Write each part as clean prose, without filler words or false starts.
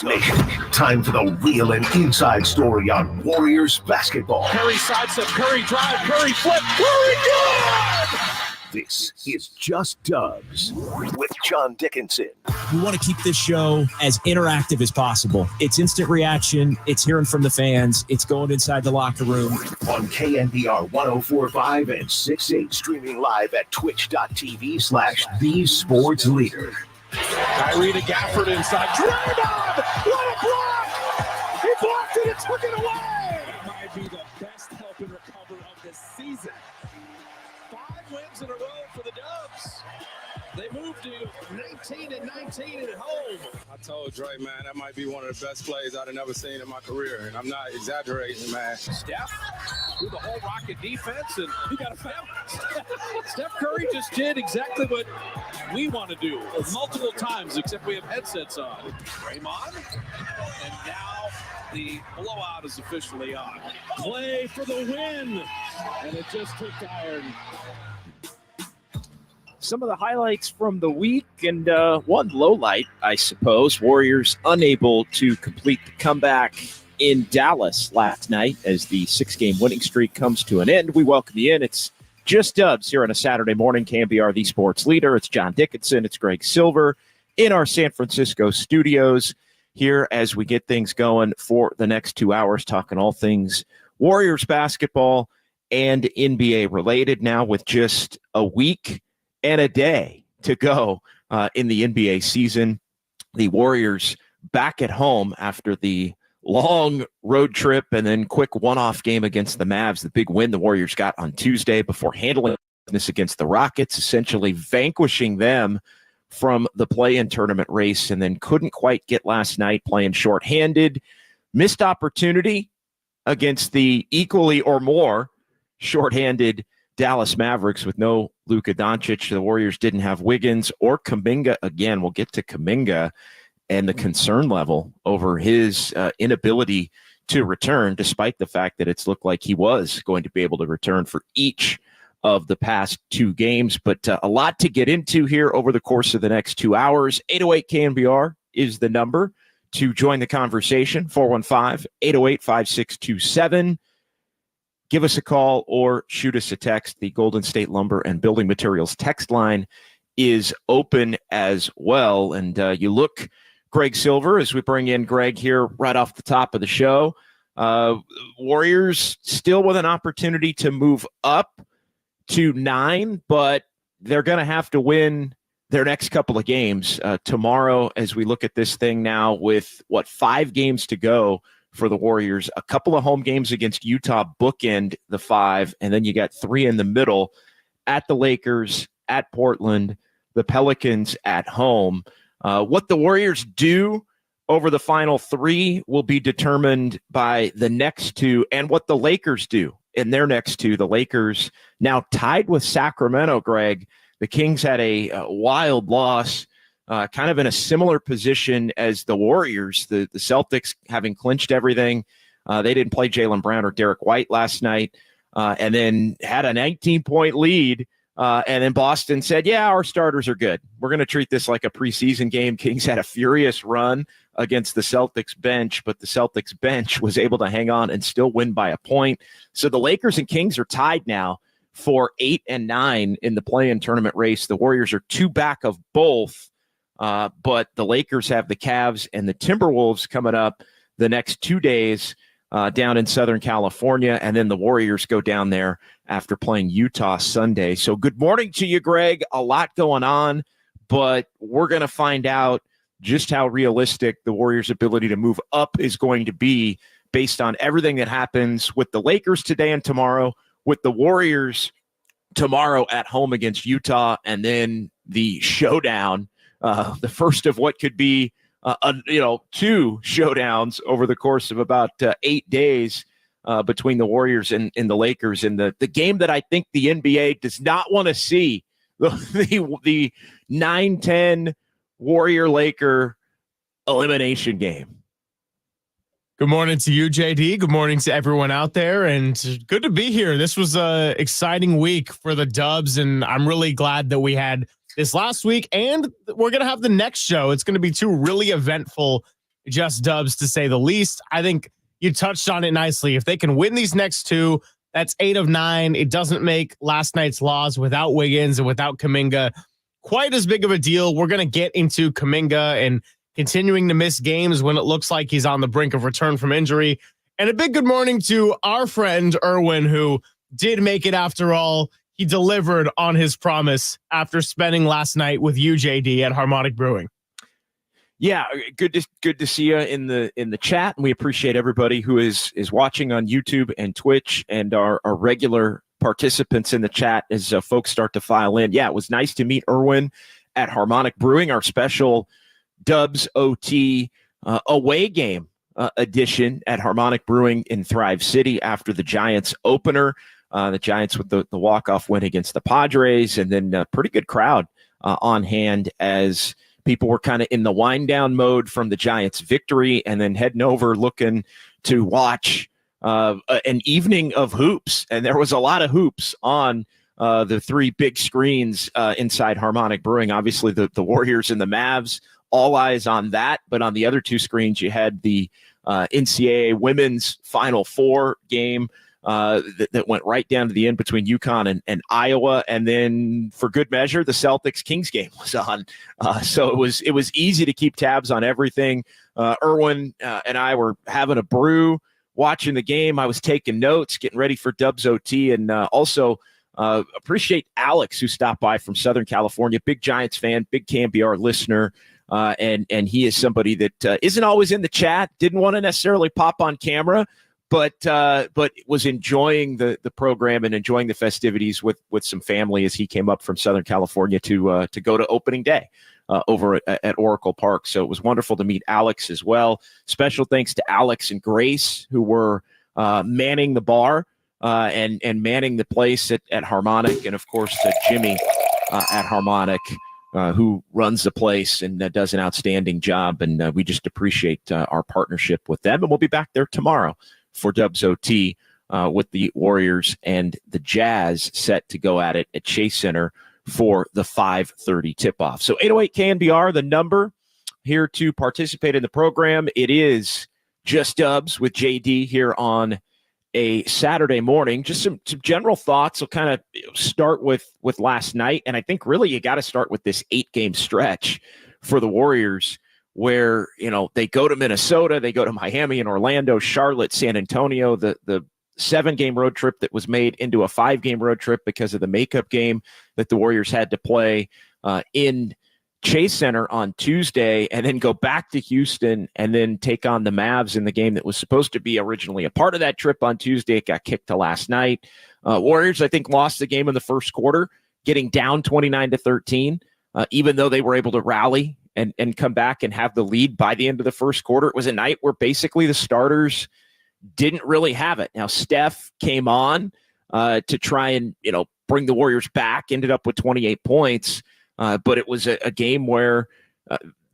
Nation, time for the real and inside story on Warriors basketball. Curry sidestep, Curry drive, Curry flip, Curry good! This is Just Dubs with John Dickinson. We want to keep this show as interactive as possible. It's instant reaction. It's hearing from the fans. It's going inside the locker room. On KNBR 104.5 and 6.8, streaming live at twitch.tv/thesportsleader. Kyrie to Gafford inside. Draymond! What a block! He blocked it and took it away! That might be the best help and recover of this season. 5 wins in a row for the Dubs. They moved to 19-19 at home. I told Dre, man, that might be one of the best plays I've ever seen in my career, and I'm not exaggerating, man. Steph through the whole Rocket defense, and you got a family. Steph Curry just did exactly what we want to do multiple times, except we have headsets on. Draymond, and now the blowout is officially on. Play for the win, and it just took iron. Some of the highlights from the week, and one low light, I suppose. Warriors unable to complete the comeback in Dallas last night as the 6-game winning streak comes to an end. We welcome you in. It's Just Dubs here on a Saturday morning. KNBR, the sports leader. It's John Dickinson. It's Greg Silver in our San Francisco studios here as we get things going for the next 2 hours, talking all things Warriors basketball and NBA related, now with just a week and a day to go in the NBA season. The Warriors back at home after the long road trip and then quick one-off game against the Mavs, the big win the Warriors got on Tuesday before handling business against the Rockets, essentially vanquishing them from the play-in tournament race, and then couldn't quite get last night, playing shorthanded. Missed opportunity against the equally or more shorthanded Dallas Mavericks with no Luka Doncic. The Warriors didn't have Wiggins or Kuminga again. We'll get to Kuminga and the concern level over his inability to return, despite the fact that it's looked like he was going to be able to return for each of the past 2 games. But a lot to get into here over the course of the next 2 hours. 808 KNBR is the number to join the conversation. 415-808-5627. Give us a call or shoot us a text. The Golden State Lumber and Building Materials text line is open as well. And you look, Greg Silver, as we bring in Greg here right off the top of the show. Warriors still with an opportunity to move up to 9, but they're going to have to win their next couple of games tomorrow as we look at this thing now with, 5 games to go for the Warriors. A couple of home games against Utah bookend the 5, and then you got 3 in the middle at the Lakers, at Portland, the Pelicans at home. What the Warriors do over the final 3 will be determined by the next 2 and what the Lakers do in their next 2. The Lakers now tied with Sacramento, Greg. The Kings had a wild loss, kind of in a similar position as the Warriors. The Celtics having clinched everything. They didn't play Jaylen Brown or Derek White last night, and then had a 19-point lead. And then Boston said, yeah, our starters are good. We're going to treat this like a preseason game. Kings had a furious run against the Celtics bench, but the Celtics bench was able to hang on and still win by a point. So the Lakers and Kings are tied now for 8 and 9 in the play-in tournament race. The Warriors are 2 back of both. But the Lakers have the Cavs and the Timberwolves coming up the next 2 days down in Southern California, and then the Warriors go down there after playing Utah Sunday. So good morning to you, Greg. A lot going on, but we're going to find out just how realistic the Warriors' ability to move up is going to be based on everything that happens with the Lakers today and tomorrow, with the Warriors tomorrow at home against Utah, and then the showdown, the first of what could be, 2 showdowns over the course of about 8 days between the Warriors and the Lakers, in the game that I think the NBA does not want to see, the 9-10 Warrior-Laker elimination game. Good morning to you, JD. Good morning to everyone out there, and good to be here. This was an exciting week for the Dubs, and I'm really glad that we had this last week, and we're going to have the next show. It's going to be 2 really eventful just dubs to say the least. I think you touched on it nicely. If they can win these next two, that's 8 of 9. It doesn't make last night's loss without Wiggins and without Kuminga quite as big of a deal. We're going to get into Kuminga and continuing to miss games when it looks like he's on the brink of return from injury. And a big good morning to our friend Erwin, who did make it after all. He delivered on his promise after spending last night with you, JD, at Harmonic Brewing. Yeah, good to see you in the chat, and we appreciate everybody who is watching on YouTube and Twitch, and our regular participants in the chat as folks start to file in. Yeah, it was nice to meet Erwin at Harmonic Brewing, our special Dubs OT away game edition at Harmonic Brewing in Thrive City after the Giants opener. The Giants with the walk-off win against the Padres, and then a pretty good crowd on hand as people were kind of in the wind-down mode from the Giants' victory, and then heading over looking to watch an evening of hoops. And there was a lot of hoops on the three big screens inside Harmonic Brewing. Obviously, the Warriors and the Mavs, all eyes on that. But on the other two screens, you had the NCAA Women's Final Four game that went right down to the end between UConn and Iowa. And then for good measure, the Celtics-Kings game was on. So it was easy to keep tabs on everything. Erwin and I were having a brew, watching the game. I was taking notes, getting ready for Dubs OT, and also appreciate Alex, who stopped by from Southern California, big Giants fan, big KNBR listener. And he is somebody that isn't always in the chat, didn't want to necessarily pop on camera, but was enjoying the program and enjoying the festivities with some family as he came up from Southern California to go to opening day over at Oracle Park. So it was wonderful to meet Alex as well. Special thanks to Alex and Grace, who were manning the bar and manning the place at Harmonic, and of course to Jimmy at Harmonic, who runs the place and does an outstanding job. And we just appreciate our partnership with them. And we'll be back there tomorrow for Dubs OT with the Warriors and the Jazz set to go at it at Chase Center for the 5:30 tip-off. So 808 KNBR, the number here to participate in the program. It is Just Dubs with JD here on a Saturday morning. Just some general thoughts. I'll kind of start with last night. And I think really you got to start with this 8-game stretch for the Warriors, where, they go to Minnesota, they go to Miami and Orlando, Charlotte, San Antonio, the 7-game road trip that was made into a 5-game road trip because of the makeup game that the Warriors had to play in Chase Center on Tuesday, and then go back to Houston and then take on the Mavs in the game that was supposed to be originally a part of that trip on Tuesday. It got kicked to last night. Warriors, I think, lost the game in the first quarter, getting down 29-13, even though they were able to rally and come back and have the lead by the end of the first quarter. It was a night where basically the starters didn't really have it. Now, Steph came on to try and, bring the Warriors back, ended up with 28 points. But it was a game where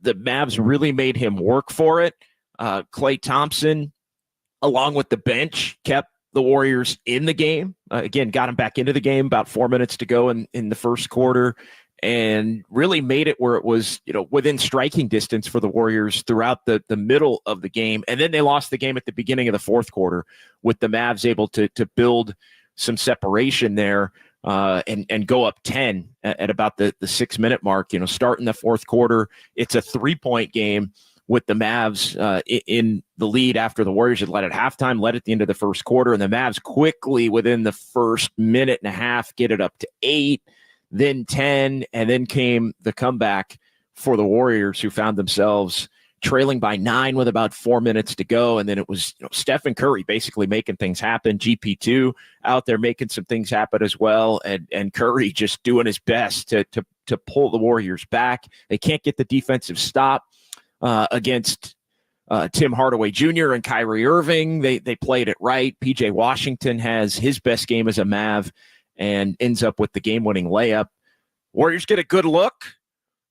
the Mavs really made him work for it. Klay Thompson, along with the bench, kept the Warriors in the game. Again, got him back into the game about 4 minutes to go in the first quarter, and really made it where it was, within striking distance for the Warriors throughout the middle of the game. And then they lost the game at the beginning of the fourth quarter, with the Mavs able to build some separation there and go up 10 at about the 6-minute mark. Starting the fourth quarter, it's a 3-point game with the Mavs in the lead after the Warriors had led at halftime, led at the end of the first quarter, and the Mavs quickly within the first minute and a half get it up to 8, then 10, and then came the comeback for the Warriors, who found themselves trailing by 9 with about 4 minutes to go. And then it was Steph and Curry basically making things happen. GP2 out there making some things happen as well. And Curry just doing his best to pull the Warriors back. They can't get the defensive stop against Tim Hardaway Jr. and Kyrie Irving. They played it right. PJ Washington has his best game as a Mav and ends up with the game-winning layup. Warriors get a good look,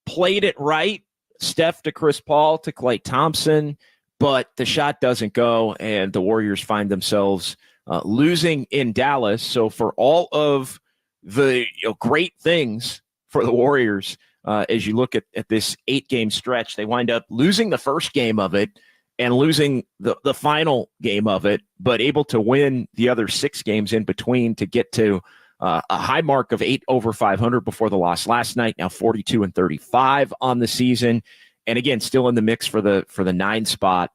played it right. Steph to Chris Paul to Klay Thompson, but the shot doesn't go, and the Warriors find themselves losing in Dallas. So for all of the great things for the Warriors, as you look at this 8-game stretch, they wind up losing the first game of it and losing the final game of it, but able to win the other 6 games in between to get to a high mark of 8 over 500 before the loss last night. Now 42-35 on the season, and again still in the mix for the 9 spot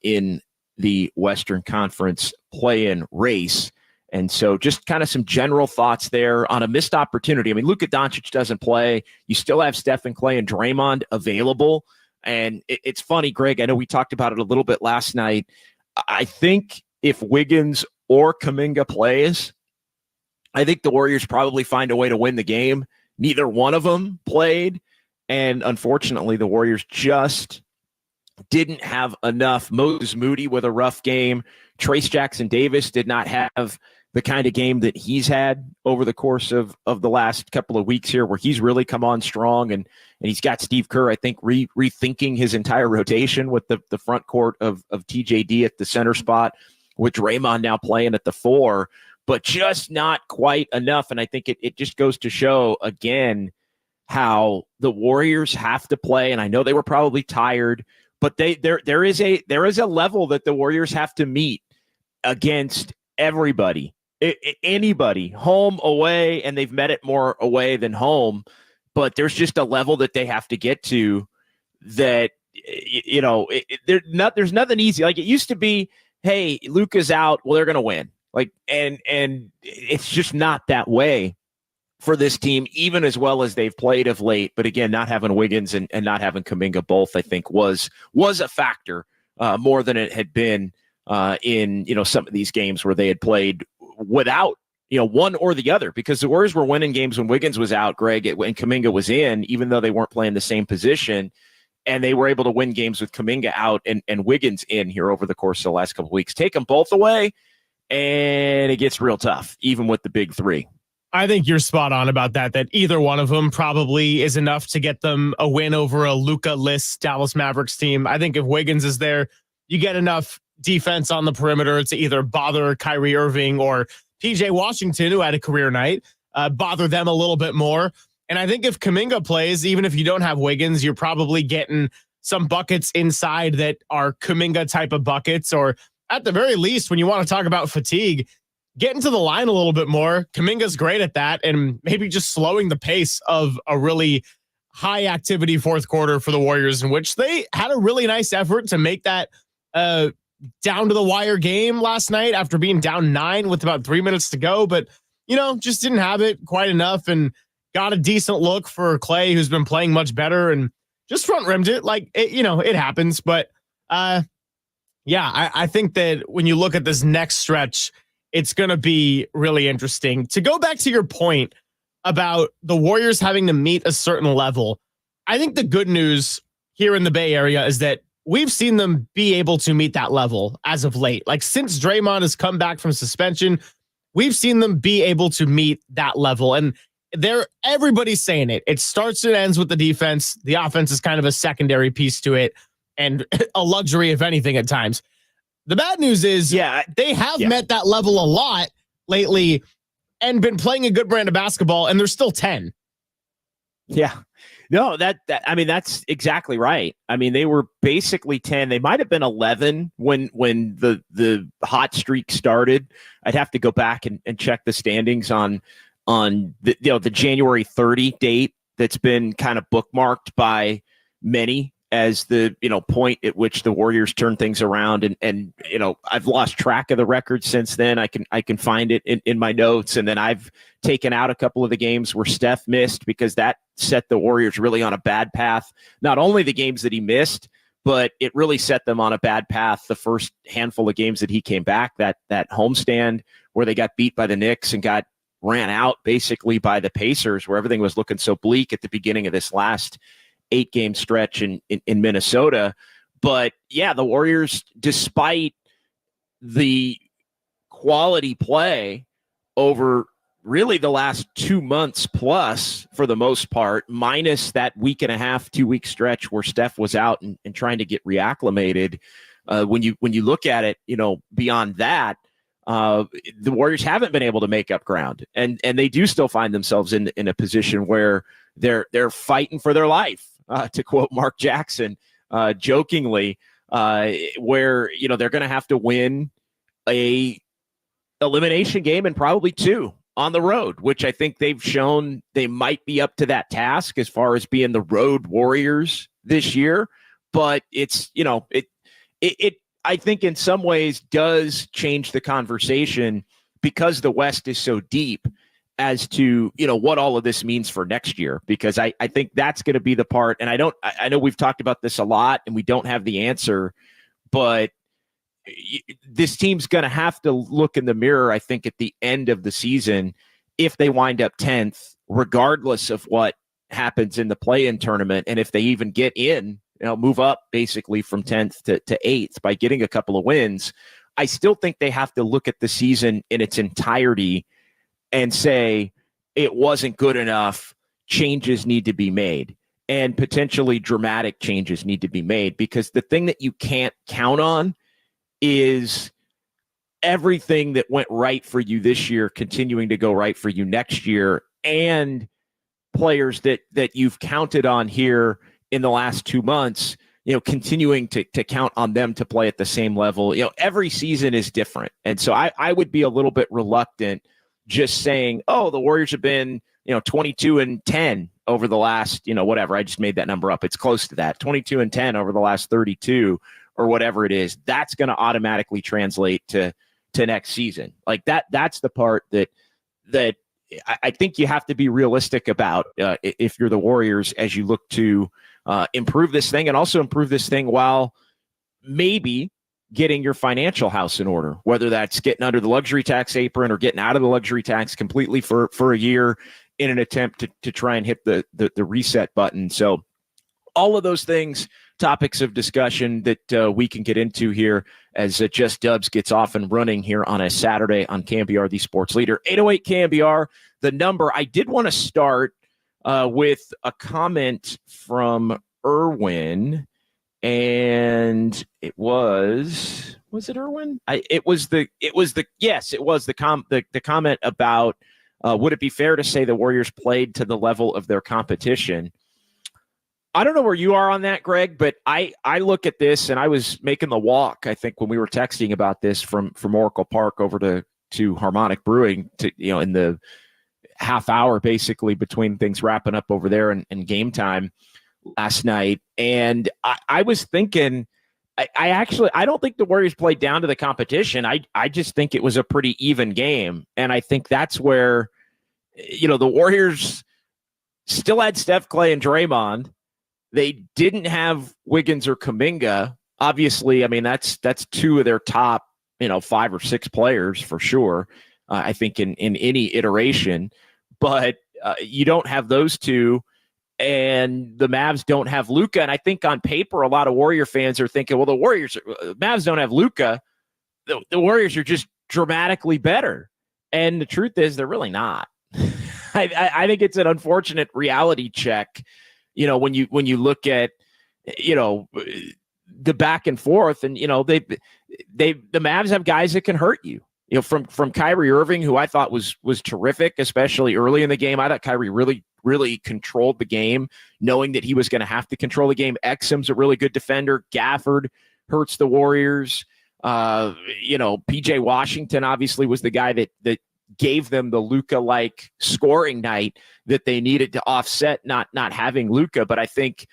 in the Western Conference play-in race. And so just kind of some general thoughts there on a missed opportunity. I mean, Luka Doncic doesn't play. You still have Steph and Clay and Draymond available. And it's funny, Greg, I know we talked about it a little bit last night. I think if Wiggins or Kuminga plays, I think the Warriors probably find a way to win the game. Neither one of them played. And unfortunately, the Warriors just didn't have enough. Moses Moody with a rough game. Trace Jackson-Davis did not have the kind of game that he's had over the course of the last couple of weeks here, where he's really come on strong, and he's got Steve Kerr, I think, rethinking his entire rotation with the front court of TJD at the center spot, with Draymond now playing at the 4, but just not quite enough. And I think it just goes to show again how the Warriors have to play. And I know they were probably tired, but there is a level that the Warriors have to meet against everybody. Anybody, home, away, and they've met it more away than home, but there's just a level that they have to get to that, there's nothing easy. Like it used to be, hey, Luka's out, well, they're going to win. Like, and it's just not that way for this team, even as well as they've played of late. But again, not having Wiggins and not having Kuminga both, I think was a factor more than it had been in, some of these games where they had played without, one or the other, because the Warriors were winning games when Wiggins was out, Greg, and Kuminga was in, even though they weren't playing the same position. And they were able to win games with Kuminga out and Wiggins in here over the course of the last couple of weeks. Take them both away, and it gets real tough, even with the big 3. I think you're spot on about that either one of them probably is enough to get them a win over a Luka-less Dallas Mavericks team. I think if Wiggins is there, you get enough defense on the perimeter to either bother Kyrie Irving or PJ Washington, who had a career night, bother them a little bit more. And I think if Kuminga plays, even if you don't have Wiggins, you're probably getting some buckets inside that are Kuminga type of buckets, or at the very least, when you want to talk about fatigue, getting to the line a little bit more. Kuminga's great at that, and maybe just slowing the pace of a really high activity fourth quarter for the Warriors, in which they had a really nice effort to make that down to the wire game last night after being down 9 with about 3 minutes to go, but just didn't have it quite enough, and got a decent look for Clay, who's been playing much better, and just front rimmed it. Like it happens, but I think that when you look at this next stretch, it's going to be really interesting. To go back to your point about the Warriors having to meet a certain level, I think the good news here in the Bay Area is that we've seen them be able to meet that level as of late. Like since Draymond has come back from suspension, we've seen them be able to meet that level. And everybody's saying it. It starts and ends with the defense. The offense is kind of a secondary piece to it, and a luxury, if anything, at times. The bad news is they have met that level a lot lately and been playing a good brand of basketball, and they're still 10. Yeah. No, that's exactly right. I mean, they were basically 10. They might have been 11 when the hot streak started. I'd have to go back and check the standings on the January 30 date that's been kind of bookmarked by many as the point at which the Warriors turn things around, and I've lost track of the record since then. I can find it in my notes, and then I've taken out a couple of the games where Steph missed, because that set the Warriors really on a bad path. Not only the games that he missed, but it really set them on a bad path the first handful of games that he came back. That homestand where they got beat by the Knicks and got ran out basically by the Pacers, where everything was looking so bleak at the beginning of this last 8-game stretch in Minnesota. But yeah, the Warriors, despite the quality play over really the last 2 months plus, for the most part, minus that week and a half, 2-week stretch where Steph was out and trying to get reacclimated. When you look at it, beyond that, the Warriors haven't been able to make up ground, and they do still find themselves in a position where they're fighting for their life, to quote Mark Jackson jokingly. where, they're going to have to win a elimination game and probably 2 on the road, which I think they've shown they might be up to that task as far as being the road warriors this year. But it's, it I think in some ways does change the conversation because the West is so deep as to, what all of this means for next year, because I think that's going to be the part. And I know we've talked about this a lot and we don't have the answer, but this team's going to have to look in the mirror, I think, at the end of the season, if they wind up 10th, regardless of what happens in the play-in tournament. And if they even get in, move up basically from 10th to 8th by getting a couple of wins, I still think they have to look at the season in its entirety and say it wasn't good enough. Changes need to be made, and potentially dramatic changes need to be made, because the thing that you can't count on is everything that went right for you this year continuing to go right for you next year, and players that you've counted on here in the last 2 months, continuing to count on them to play at the same level. Every season is different. And so I would be a little bit reluctant just saying, oh, the Warriors have been, 22-10 over the last, whatever. I just made that number up. It's close to that. 22-10 over the last 32 or whatever it is. That's going to automatically translate to next season. Like that's the part that I think you have to be realistic about if you're the Warriors as you look to improve this thing, and also improve this thing while maybe getting your financial house in order, whether that's getting under the luxury tax apron or getting out of the luxury tax completely for a year in an attempt to try and hit the reset button. So all of those things, topics of discussion that we can get into here as Just Dubs gets off and running here on a Saturday on KNBR, the sports leader. 808 KNBR, the number. I did want to start with a comment from Irwin, and it was it Irwin? It was the comment about would it be fair to say the Warriors played to the level of their competition? I don't know where you are on that, Greg, but I look at this, and I was making the walk, I think, when we were texting about this from Oracle Park over to Harmonic Brewing in the half hour basically between things wrapping up over there and game time last night. And I was thinking, I don't think the Warriors played down to the competition. I just think it was a pretty even game. And I think that's where, the Warriors still had Steph, Clay, and Draymond. They didn't have Wiggins or Kuminga. Obviously, I mean, that's 2 of their top, 5 or 6 players for sure. I think in any iteration, but you don't have those 2, and the Mavs don't have Luka. And I think on paper, a lot of Warrior fans are thinking, well, Mavs don't have Luka. The Warriors are just dramatically better. And the truth is they're really not. I think it's an unfortunate reality check. When you look at, the back and forth, and, the Mavs have guys that can hurt you, from Kyrie Irving, who I thought was terrific, especially early in the game. I thought Kyrie really, really controlled the game, knowing that he was going to have to control the game. Exum's a really good defender. Gafford hurts the Warriors. PJ Washington obviously was the guy that gave them the Luka-like scoring night that they needed to offset not having Luka. But I think,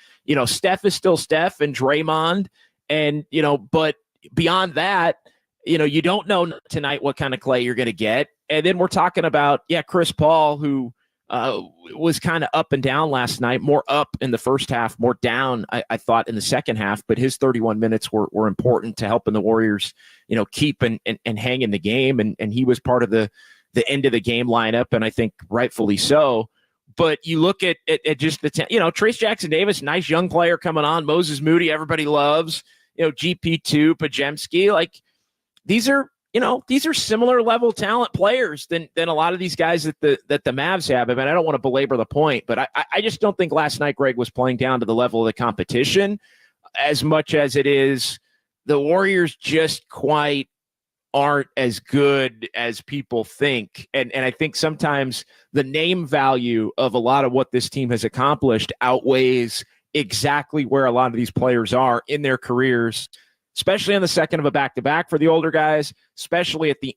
Steph is still Steph, and Draymond, and, but beyond that, you don't know tonight what kind of Clay you're going to get. And then we're talking about, Chris Paul, who was kind of up and down last night, more up in the first half, more down, I thought, in the second half. But his 31 minutes were important to helping the Warriors, keep and hang in the game. And he was part of the end of the game lineup, and I think rightfully so. But you look at just the Trace Jackson Davis, nice young player coming on. Moses Moody, everybody loves. GP2, Pajemski, like these are similar level talent players than a lot of these guys that the Mavs have. I mean, I don't want to belabor the point, but I just don't think last night Greg was playing down to the level of the competition as much as it is the Warriors just quite aren't as good as people think. And I think sometimes the name value of a lot of what this team has accomplished outweighs exactly where a lot of these players are in their careers especially on the second of a back-to-back for the older guys, especially at the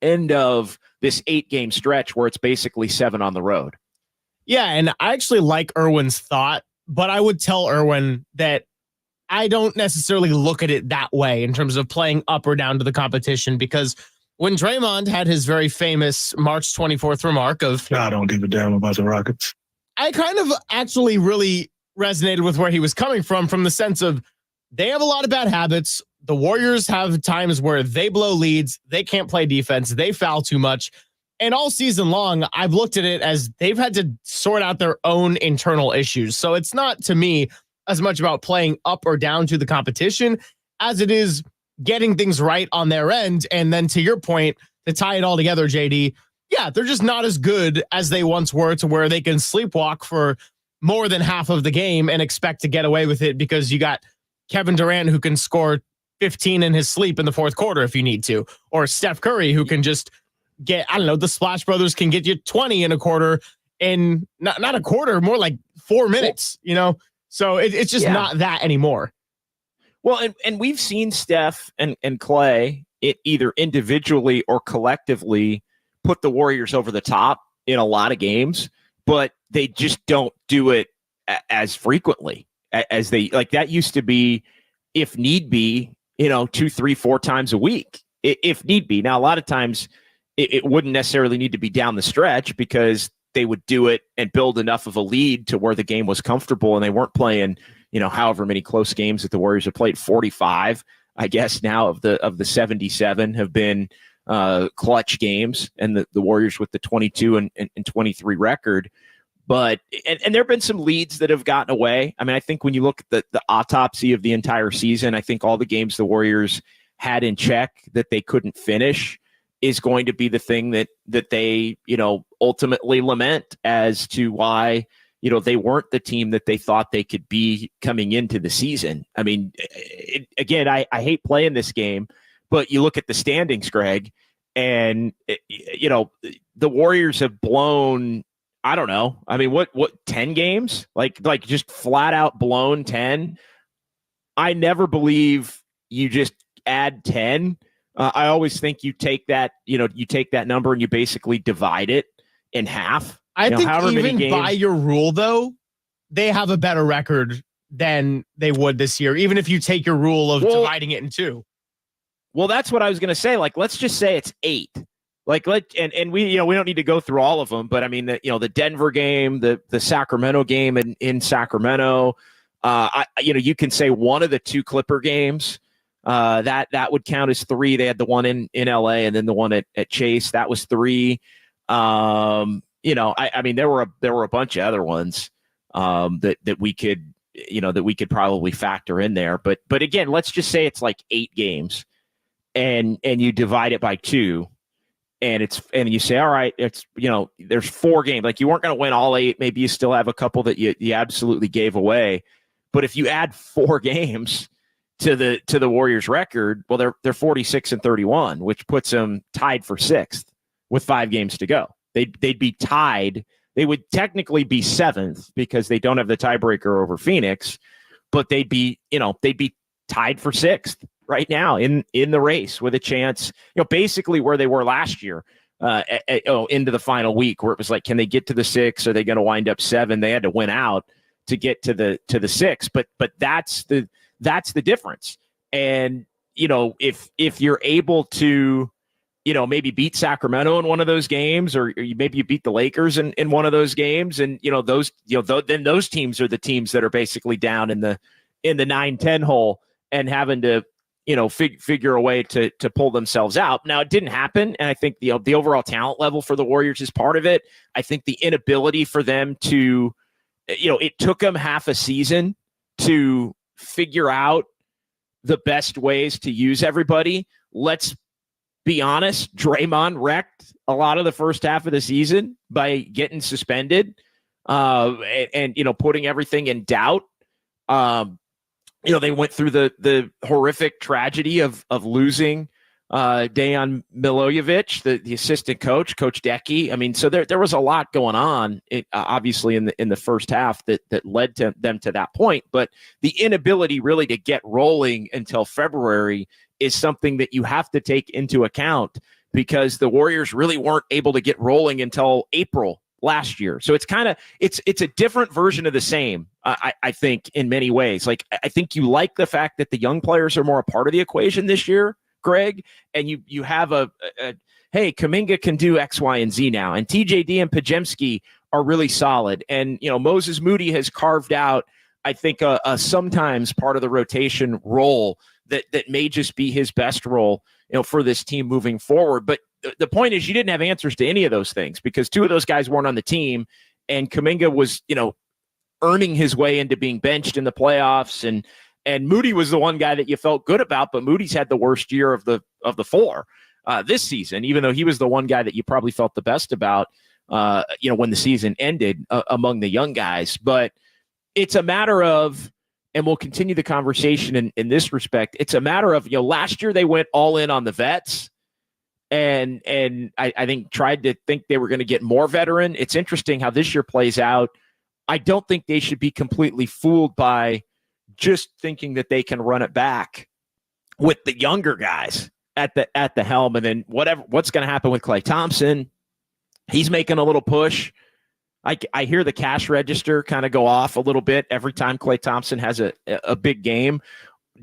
end of this 8-game stretch where it's basically 7 on the road. Yeah, and I actually like Irwin's thought, but I would tell Irwin that I don't necessarily look at it that way in terms of playing up or down to the competition, because when Draymond had his very famous March 24th remark of, I don't give a damn about the Rockets, I kind of actually really resonated with where he was coming from the sense of they have a lot of bad habits. The Warriors have times where they blow leads. They can't play defense. They foul too much. And all season long, I've looked at it as they've had to sort out their own internal issues. So it's not, to me, as much about playing up or down to the competition as it is getting things right on their end. And then to your point, to tie it all together, JD, yeah, they're just not as good as they once were, to where they can sleepwalk for more than half of the game and expect to get away with it because you got Kevin Durant who can score 15 in his sleep in the fourth quarter if you need to, or Steph Curry who can just get, I don't know, the Splash Brothers can get you 20 in a quarter, in not a quarter, more like 4 minutes, you know? So it's just not that anymore. Well, and we've seen Steph and Klay, it either individually or collectively, put the Warriors over the top in a lot of games, but they just don't do it as frequently as they, like, that used to be, if need be, 2, 3, 4 times a week, if need be. Now, a lot of times it wouldn't necessarily need to be down the stretch because they would do it and build enough of a lead to where the game was comfortable and they weren't playing, however many close games that the Warriors have played. 45, I guess now of the 77 have been clutch games, and the Warriors with the 22 and 23 record. But and there have been some leads that have gotten away. I mean, I think when you look at the autopsy of the entire season, I think all the games the Warriors had in check that they couldn't finish is going to be the thing that they, ultimately lament as to why, they weren't the team that they thought they could be coming into the season. I mean, again, I hate playing this game, but you look at the standings, Greg, and, the Warriors have blown, I don't know. I mean, what 10 games? Like just flat out blown 10. I never believe you just add 10. I always think you take that, you take that number and you basically divide it in half. I think even by your rule, though, they have a better record than they would this year, even if you take your rule of dividing it in 2. Well, that's what I was going to say. Like, let's just say it's 8. Like, and we, we don't need to go through all of them, but I mean, the Denver game, the Sacramento game in Sacramento, you can say one of the 2 Clipper games, that would count as 3. They had the one in LA and then the one at Chase. That was 3. I mean, there were a bunch of other ones, that we could probably factor in there. But again, let's just say it's like 8 games and you divide it by 2. And you say, all right, it's, there's 4 games. Like, you weren't going to win all 8. Maybe you still have a couple that you absolutely gave away. But if you add 4 games to the Warriors record, well, they're 46 and 31, which puts them tied for 6th with 5 games to go. They'd be tied. They would technically be 7th because they don't have the tiebreaker over Phoenix, but they'd be tied for 6th right now in the race with a chance, basically where they were last year, into the final week, where it was like, can they get to the 6? Are they going to wind up 7? They had to win out to get to the 6, but that's the difference. And, if you're able to, maybe beat Sacramento in one of those games, or maybe you beat the Lakers in one of those games, and, then those teams are the teams that are basically down in the 9-10 hole and having to, figure a way to pull themselves out. Now, it didn't happen, and I think the overall talent level for the Warriors is part of it. I think the inability for them to, it took them half a season to figure out the best ways to use everybody. Let's be honest, Draymond wrecked a lot of the first half of the season by getting suspended, and putting everything in doubt. They went through the horrific tragedy of losing Dejan Milojevic, the assistant coach, Coach Decky. I mean, so there was a lot going on, obviously in the first half that led to them to that point. But the inability really to get rolling until February is something that you have to take into account, because the Warriors really weren't able to get rolling until April last year. So it's a different version of the same, I think, in many ways. Like, I think you like the fact that the young players are more a part of the equation this year, Greg, and you have hey, Kuminga can do X, Y, and Z now, and TJD and Pajemski are really solid, and Moses Moody has carved out, I think, a sometimes part of the rotation role that may just be his best role, for this team moving forward. But the point is, you didn't have answers to any of those things, because two of those guys weren't on the team, and Kuminga was, earning his way into being benched in the playoffs, and Moody was the one guy that you felt good about, but Moody's had the worst year of the four this season, even though he was the one guy that you probably felt the best about, when the season ended among the young guys. But it's a matter of, and we'll continue the conversation in this respect, it's a matter of, last year they went all in on the vets, and I think tried to think they were going to get more veteran. It's interesting how this year plays out. I don't think they should be completely fooled by just thinking that they can run it back with the younger guys at the helm. And then what's going to happen with Klay Thompson? He's making a little push. I hear the cash register kind of go off a little bit every time Klay Thompson has a big game.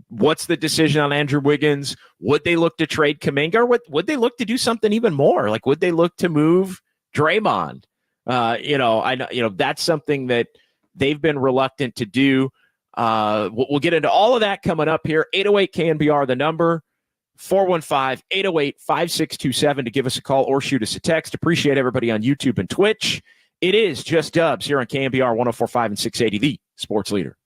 What's the decision on Andrew Wiggins? Would they look to trade Kuminga, or would they look to do something even more? Like, would they look to move Draymond? I know, that's something that they've been reluctant to do. We'll get into all of that coming up here. 808 KNBR, the number, 415-808-5627 to give us a call or shoot us a text. Appreciate everybody on YouTube and Twitch. It is Just Dubs here on KNBR 104.5 and 680, the sports leader.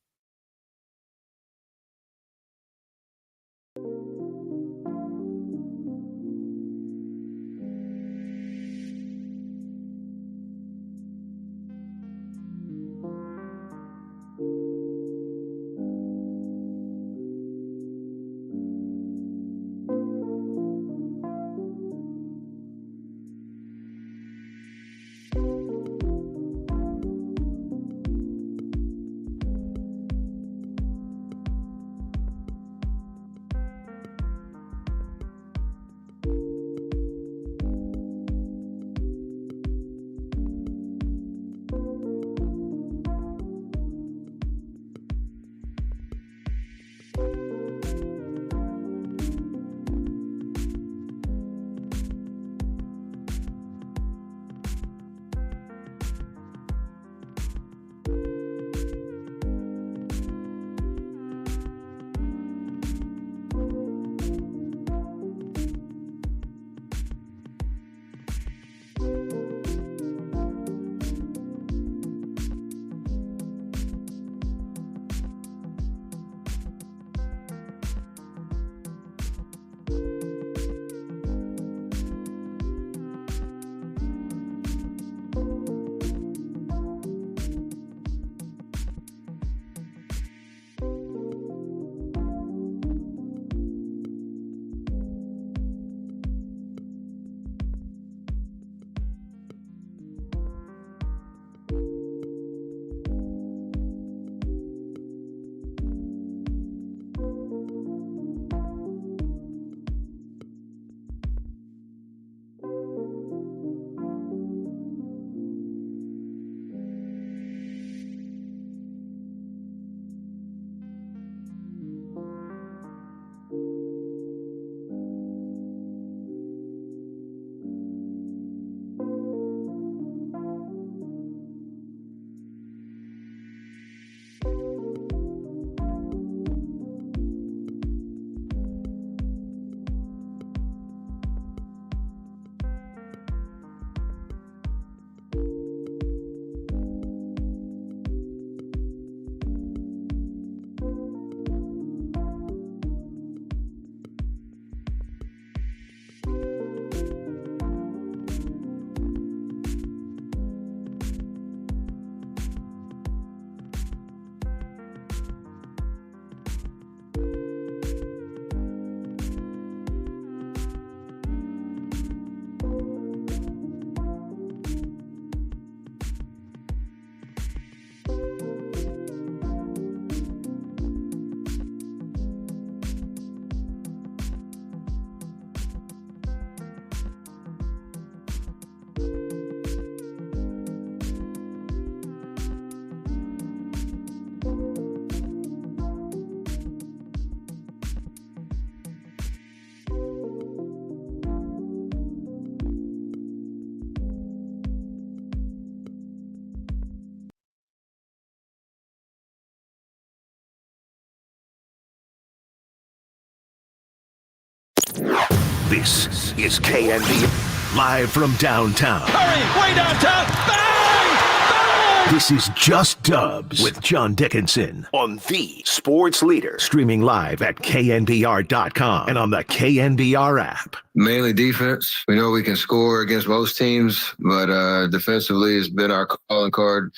This is KNBR, live from downtown. Curry, way downtown. Bang! This is Just Dubs with John Dickinson on the Sports Leader, streaming live at KNBR.com and on the KNBR app. Mainly defense. We know we can score against most teams, but defensively has been our calling card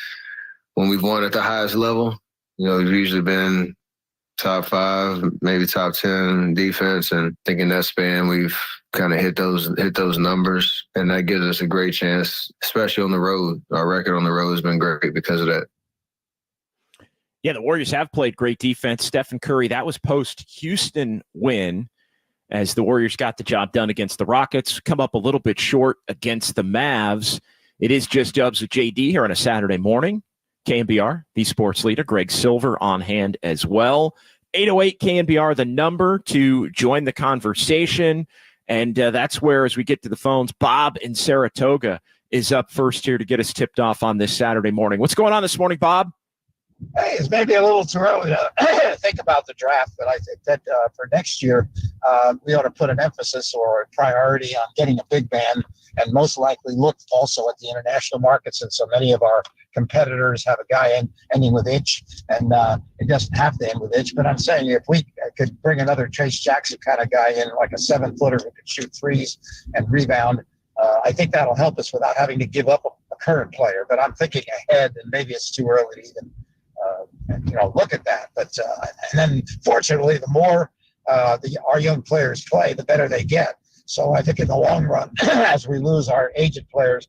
when we've won at the highest level. You know, we've usually been top 5, maybe top 10 defense, and I think in that span we've kind of hit those numbers, and that gives us a great chance, especially on the road. Our record on the road has been great because of that. Yeah, the Warriors have played great defense. Steph and Curry, that was post-Houston win as the Warriors got the job done against the Rockets, come up a little bit short against the Mavs. It is Just Dubs with JD here on a Saturday morning. KNBR, the sports leader, Greg Silver on hand as well. 808 KNBR, the number to join the conversation. And that's where, as we get to the phones, Bob in Saratoga is up first here to get us tipped off on this Saturday morning. What's going on this morning, Bob? Hey, it's maybe a little too early to think about the draft, but I think that for next year, we ought to put an emphasis or a priority on getting a big man, and most likely look also at the international markets. And so many of our competitors have a guy ending with itch, and it doesn't have to end with itch. But I'm saying if we could bring another Trace Jackson kind of guy in, like a 7-footer who could shoot threes and rebound, I think that'll help us without having to give up a current player. But I'm thinking ahead, and maybe it's too early to even look at that. But and then fortunately, the more our young players play, the better they get. So I think in the long run, as we lose our aged players,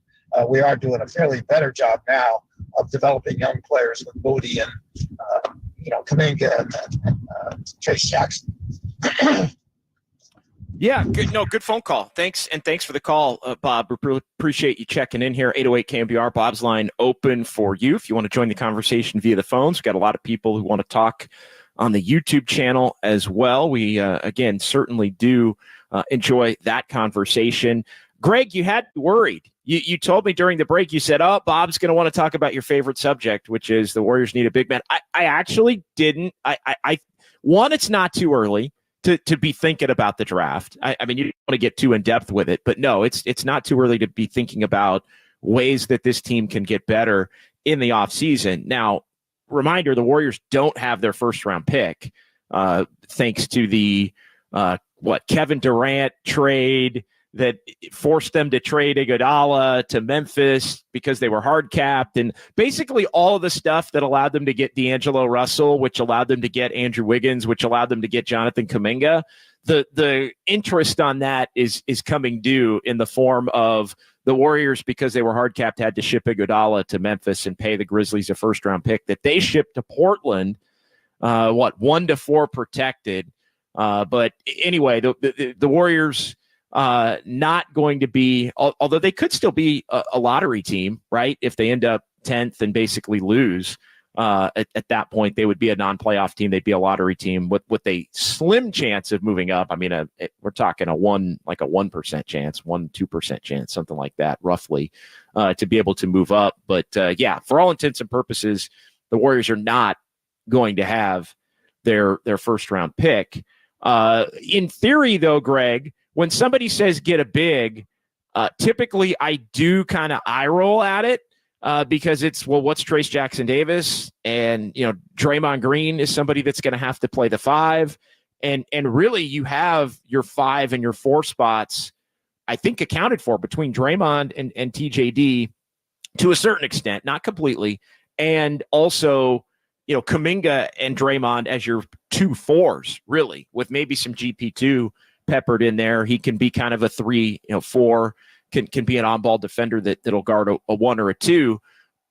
we are doing a fairly better job now of developing young players with Moody and Kuminga and Trace Jackson. Yeah, good phone call. Thanks for the call, Bob. We appreciate you checking in here. 808 KNBR, Bob's line open for you if you want to join the conversation via the phones. We've got a lot of people who want to talk on the YouTube channel as well. We, again, certainly do enjoy that conversation. Greg, you had worried. You told me during the break, you said, Bob's going to want to talk about your favorite subject, which is the Warriors need a big man. I actually didn't. One, it's not too early to be thinking about the draft. I mean, you don't want to get too in depth with it, but no, it's not too early to be thinking about ways that this team can get better in the offseason. Now, reminder, the Warriors don't have their first round pick, thanks to the Kevin Durant trade that forced them to trade Iguodala to Memphis because they were hard capped, and basically all of the stuff that allowed them to get D'Angelo Russell, which allowed them to get Andrew Wiggins, which allowed them to get Jonathan Kuminga. The interest on that is coming due in the form of the Warriors, because they were hard capped, had to ship Iguodala to Memphis and pay the Grizzlies a first round pick that they shipped to Portland. 1 to 4 protected. But anyway, the Warriors not going to be, although they could still be a lottery team, right? If they end up 10th and basically lose, at that point, they would be a non-playoff team. They'd be a lottery team with a slim chance of moving up. I mean, we're talking a 1% chance, 2% chance, something like that, roughly, to be able to move up. But yeah, for all intents and purposes, the Warriors are not going to have their first round pick. In theory, though, Greg, when somebody says get a big, typically I do kind of eye roll at it because it's, well, what's Trace Jackson Davis? And, Draymond Green is somebody that's going to have to play the 5. And really you have your 5 and your 4 spots, I think, accounted for between Draymond and TJD to a certain extent, not completely. And also, Kuminga and Draymond as your 2 4s, really, with maybe some GP2 peppered in there. He can be kind of a 3, 4, can be an on-ball defender that'll guard a 1 or a 2.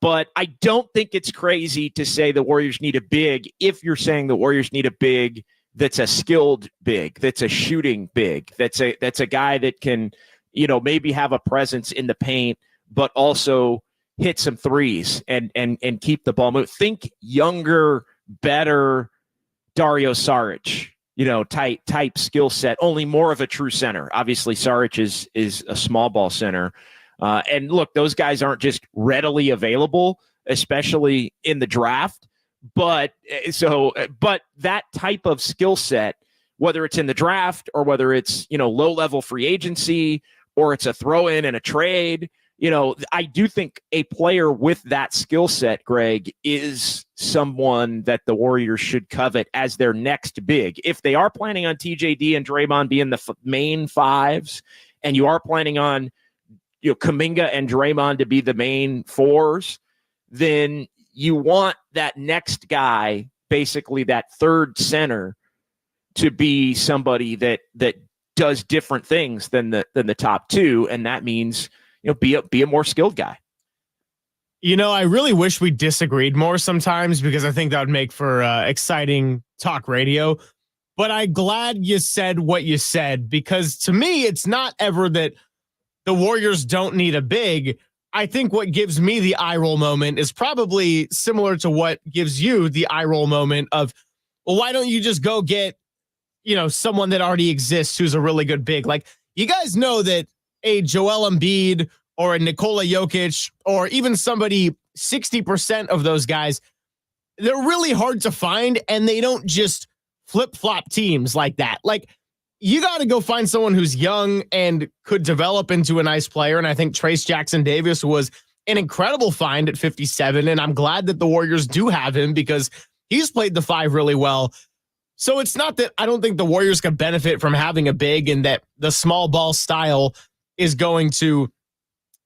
But I don't think it's crazy to say the Warriors need a big if you're saying the Warriors need a big that's a skilled big, that's a shooting big, that's a guy that can, maybe have a presence in the paint, but also hit some threes and keep the ball moving. Think younger, better Dario Saric, type skill set, only more of a true center. Obviously, Saric is a small ball center. And look, those guys aren't just readily available, especially in the draft. But that type of skill set whether it's in the draft or whether it's, low-level free agency or it's a throw-in and a trade. I do think a player with that skill set, Greg, is someone that the Warriors should covet as their next big. If they are planning on TJD and Draymond being the main fives, and you are planning on Kuminga and Draymond to be the main fours, then you want that next guy, basically that third center, to be somebody that does different things than the top two, and that means be a more skilled guy. I really wish we disagreed more sometimes, because I think that would make for exciting talk radio. But I'm glad you said what you said, because to me, it's not ever that the Warriors don't need a big. I think what gives me the eye roll moment is probably similar to what gives you the eye roll moment of, well, why don't you just go get, someone that already exists who's a really good big? Like, you guys know that a Joel Embiid or a Nikola Jokic or even somebody, 60% of those guys, they're really hard to find, and they don't just flip-flop teams like that. Like, you got to go find someone who's young and could develop into a nice player, and I think Trace Jackson Davis was an incredible find at 57, and I'm glad that the Warriors do have him because he's played the five really well. So it's not that I don't think the Warriors can benefit from having a big, and that the small ball style is going to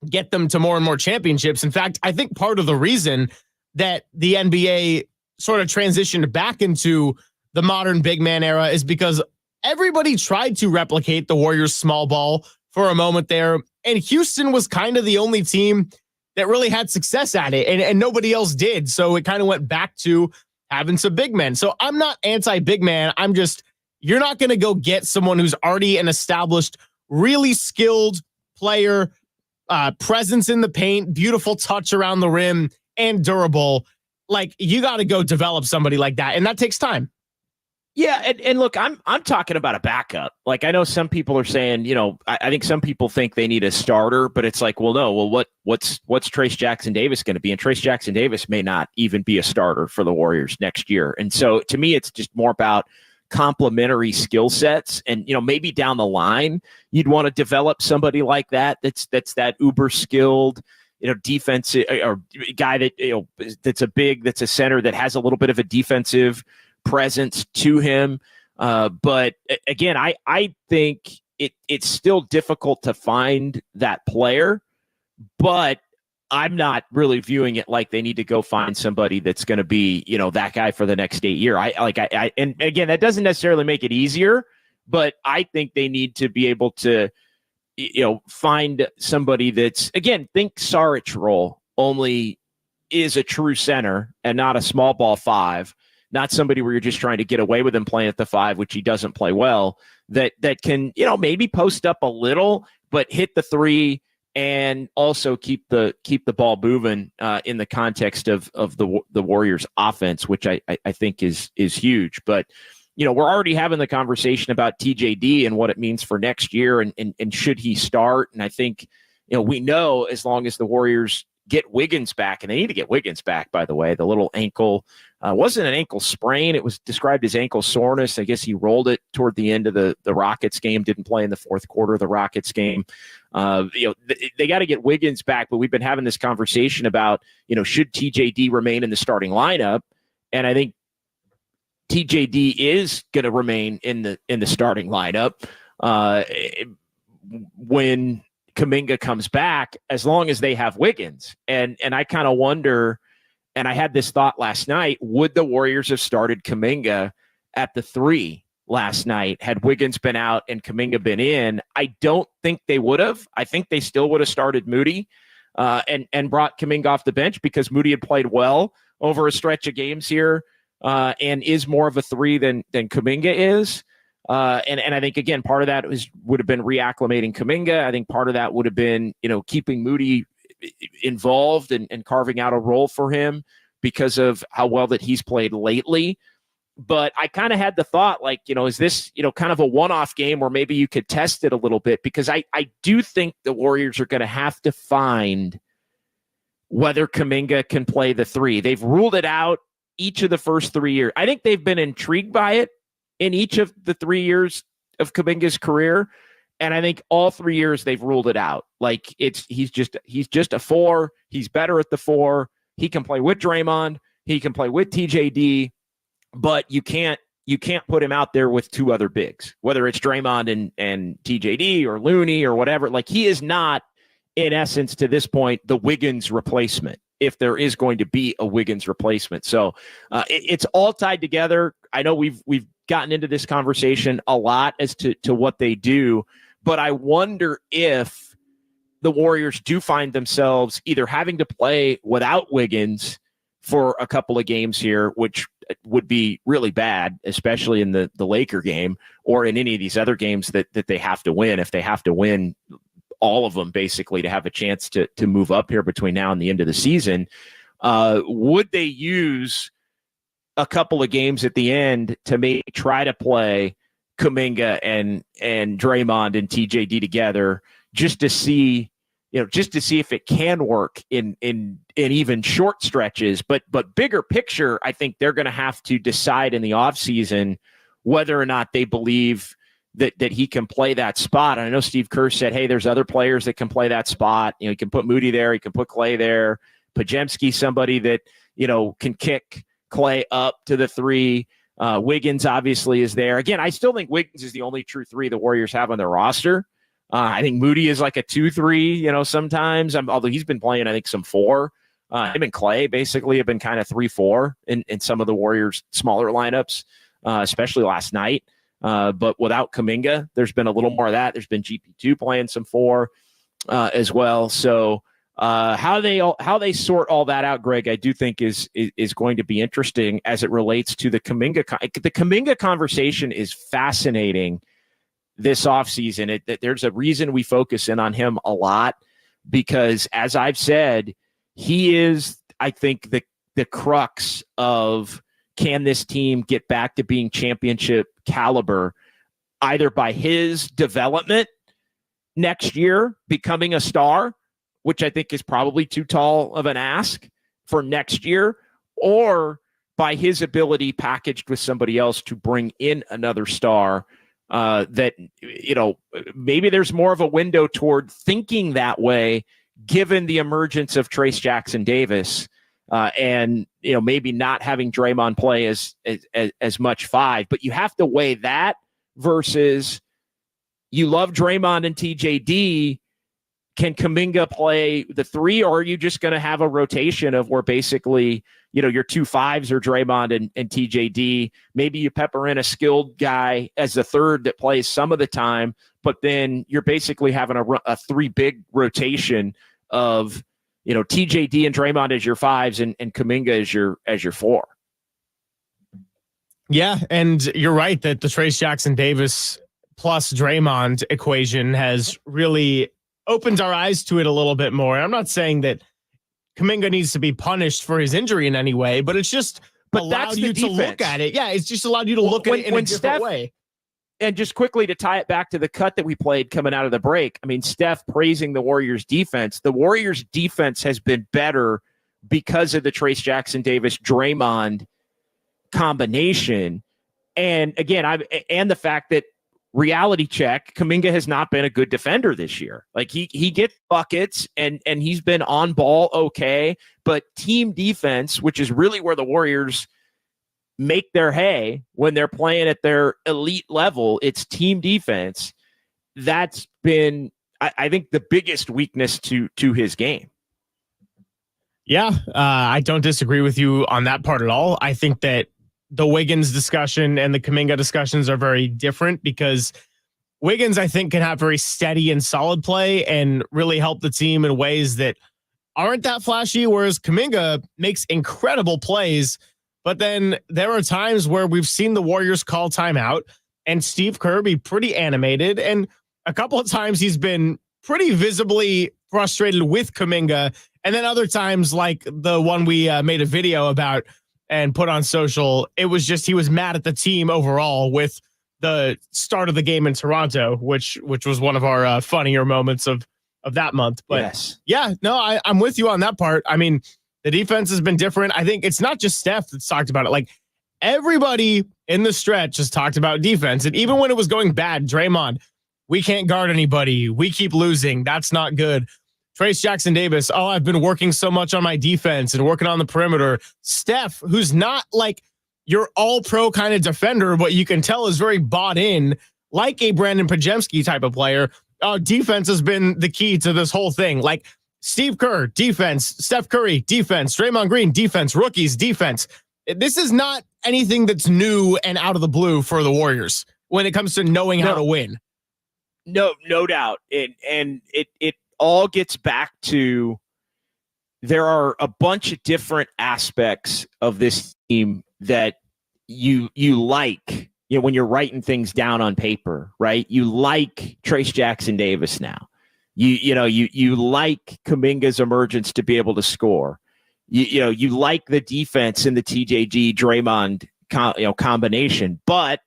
get them to more and more championships. In fact, I think part of the reason that the NBA sort of transitioned back into the modern big man era is because everybody tried to replicate the Warriors small ball for a moment there. And Houston was kind of the only team that really had success at it, and nobody else did. So it kind of went back to having some big men. So I'm not anti-big man. I'm just, you're not going to go get someone who's already an established, really skilled player, presence in the paint, beautiful touch around the rim, and durable. Like, you got to go develop somebody like that, and that takes time. Yeah, and look, I'm talking about a backup. Like, I know some people are saying, I think some people think they need a starter, but it's like, well, no, well, what's Trace Jackson Davis going to be? And Trace Jackson Davis may not even be a starter for the Warriors next year. And so to me, it's just more about complementary skill sets, and maybe down the line you'd want to develop somebody like that that's that uber skilled defensive or guy that that's a big, that's a center that has a little bit of a defensive presence to him. But again, I think it's still difficult to find that player, but I'm not really viewing it like they need to go find somebody that's going to be, that guy for the next 8 years. And again, that doesn't necessarily make it easier, but I think they need to be able to, find somebody that's, again, think Saric role, only is a true center and not a small ball five, not somebody where you're just trying to get away with him playing at the five, which he doesn't play well, that can, maybe post up a little, but hit the three, and also keep the ball moving in the context of the Warriors offense, which I think is huge. But, we're already having the conversation about TJD and what it means for next year, and should he start? And I think, we know as long as the Warriors get Wiggins back, and they need to get Wiggins back, by the way, the little ankle wasn't an ankle sprain. It was described as ankle soreness. I guess he rolled it toward the end of the Rockets game, didn't play in the fourth quarter of the Rockets game. They got to get Wiggins back, but we've been having this conversation about, should TJD remain in the starting lineup? And I think TJD is going to remain in the starting lineup when Kuminga comes back, as long as they have Wiggins. And I kind of wonder, and I had this thought last night, would the Warriors have started Kuminga at the three last night had Wiggins been out and Kuminga been in? I don't think they would have. I think they still would have started Moody and brought Kuminga off the bench, because Moody had played well over a stretch of games here and is more of a three than Kuminga is. And I think, again, part of that would have been reacclimating Kuminga. I think part of that would have been, keeping Moody involved and carving out a role for him because of how well that he's played lately. But I kind of had the thought, like, is this, kind of a one-off game where maybe you could test it a little bit? Because I do think the Warriors are going to have to find whether Kuminga can play the three. They've ruled it out each of the first 3 years. I think they've been intrigued by it in each of the 3 years of Kuminga's career. And I think all 3 years they've ruled it out. Like he's just a 4. He's better at the 4. He can play with Draymond. He can play with TJD, but you can't put him out there with 2 other bigs, whether it's Draymond and TJD or Looney or whatever. Like he is not, in essence, to this point, the Wiggins replacement, if there is going to be a Wiggins replacement. So it's all tied together. I know we've gotten into this conversation a lot as to what they do, but I wonder if the Warriors do find themselves either having to play without Wiggins for a couple of games here, which would be really bad, especially in the Laker game or in any of these other games that they have to win. If they have to win all of them, basically, to have a chance to move up here between now and the end of the season, would they use a couple of games at the end to maybe try to play Kuminga and Draymond and TJD together just to see if it can work in even short stretches, but bigger picture, I think they're going to have to decide in the offseason whether or not they believe that he can play that spot. And I know Steve Kerr said, hey, there's other players that can play that spot. You can put Moody there. He can put Clay there. Pajemski, somebody that, can kick Clay up to the 3. Wiggins obviously is there. Again, I still think Wiggins is the only true 3 the Warriors have on their roster. I think Moody is like a 2-3, sometimes, although he's been playing, I think, some 4. Him and Clay basically have been kind of 3-4 in some of the Warriors' smaller lineups, especially last night. But without Kuminga, there's been a little more of that. There's been GP2 playing some 4 as well. So how they sort all that out, Greg, I do think is going to be interesting as it relates to the Kuminga. The Kuminga conversation is fascinating this offseason. There's a reason we focus in on him a lot because, as I've said, he is, I think, the crux of can this team get back to being championship caliber, either by his development next year, becoming a star, which I think is probably too tall of an ask for next year, or by his ability packaged with somebody else to bring in another star. That, maybe there's more of a window toward thinking that way, given the emergence of Trace Jackson Davis, and maybe not having Draymond play as much 5. But you have to weigh that versus you love Draymond and TJD. Can Kuminga play the 3, or are you just going to have a rotation of where basically, your 2 5s are Draymond and TJD? Maybe you pepper in a skilled guy as the 3rd that plays some of the time, but then you're basically having a 3 big rotation of, TJD and Draymond as your 5s and Kuminga as your 4. Yeah, and you're right that the Trace Jackson Davis plus Draymond equation has really opened our eyes to it a little bit more. And I'm not saying that Kuminga needs to be punished for his injury in any way, but it's just allowed you to look at it. Yeah, it's just allowed you to look at it in a different way. And just quickly to tie it back to the cut that we played coming out of the break, I mean, Steph praising the Warriors' defense. The Warriors' defense has been better because of the Trace Jackson Davis Draymond combination. And again, and the fact that, reality check, Kuminga has not been a good defender this year. Like he gets buckets and he's been on ball okay, but team defense, which is really where the Warriors make their hay when they're playing at their elite level, it's team defense. That's been, I think, the biggest weakness to his game. Yeah, I don't disagree with you on that part at all. I think that the Wiggins discussion and the Kuminga discussions are very different because Wiggins, I think, can have very steady and solid play and really help the team in ways that aren't that flashy, whereas Kuminga makes incredible plays. But then there are times where we've seen the Warriors call timeout and Steve Kerr be pretty animated. And a couple of times he's been pretty visibly frustrated with Kuminga. And then other times, like the one we made a video about and put on social, it was just he was mad at the team overall with the start of the game in Toronto, which was one of our funnier moments of that month. But yes. Yeah, no, I'm with you on that part. I mean, the defense has been different. I think it's not just Steph that's talked about it. Like everybody in the stretch has talked about defense. And even when it was going bad, Draymond, we can't guard anybody. We keep losing. That's not good. Trace Jackson Davis, oh, I've been working so much on my defense and working on the perimeter. Steph, who's not like your all-pro kind of defender, but you can tell is very bought in, like a Brandon Pajemski type of player. Defense has been the key to this whole thing. Like Steve Kerr, defense. Steph Curry, defense. Draymond Green, defense. Rookies, defense. This is not anything that's new and out of the blue for the Warriors when it comes to knowing how to win. No doubt. And it all gets back to there are a bunch of different aspects of this team that you like, when you're writing things down on paper, right? You like Trace Jackson Davis now. You like Kuminga's emergence to be able to score. You like the defense in the TJG Draymond combination, but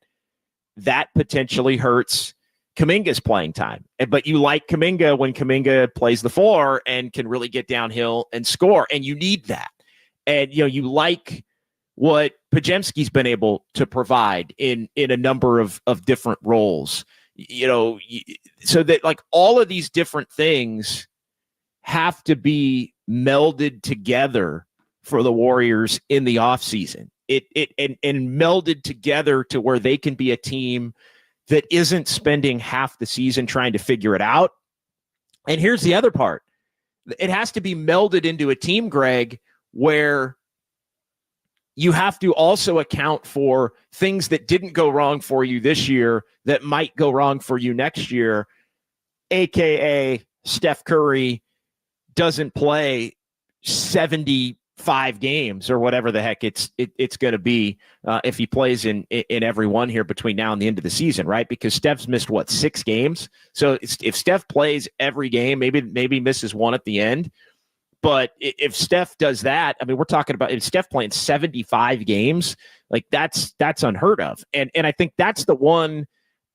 that potentially hurts Kuminga's playing time. But you like Kuminga when Kuminga plays the floor and can really get downhill and score, and you need that. And you like what Pajemski's been able to provide in a number of different roles. So that like all of these different things have to be melded together for the Warriors in the offseason. And melded together to where they can be a team that isn't spending half the season trying to figure it out. And here's the other part. It has to be melded into a team, Greg, where you have to also account for things that didn't go wrong for you this year that might go wrong for you next year, AKA Steph Curry doesn't play 75 games or whatever the heck it's going to be if he plays in every one here between now and the end of the season, right? Because Steph's missed 6 games. So if Steph plays every game, maybe misses one at the end. But if Steph does that, I mean, we're talking about if Steph playing 75 games, like that's unheard of. And I think that's the one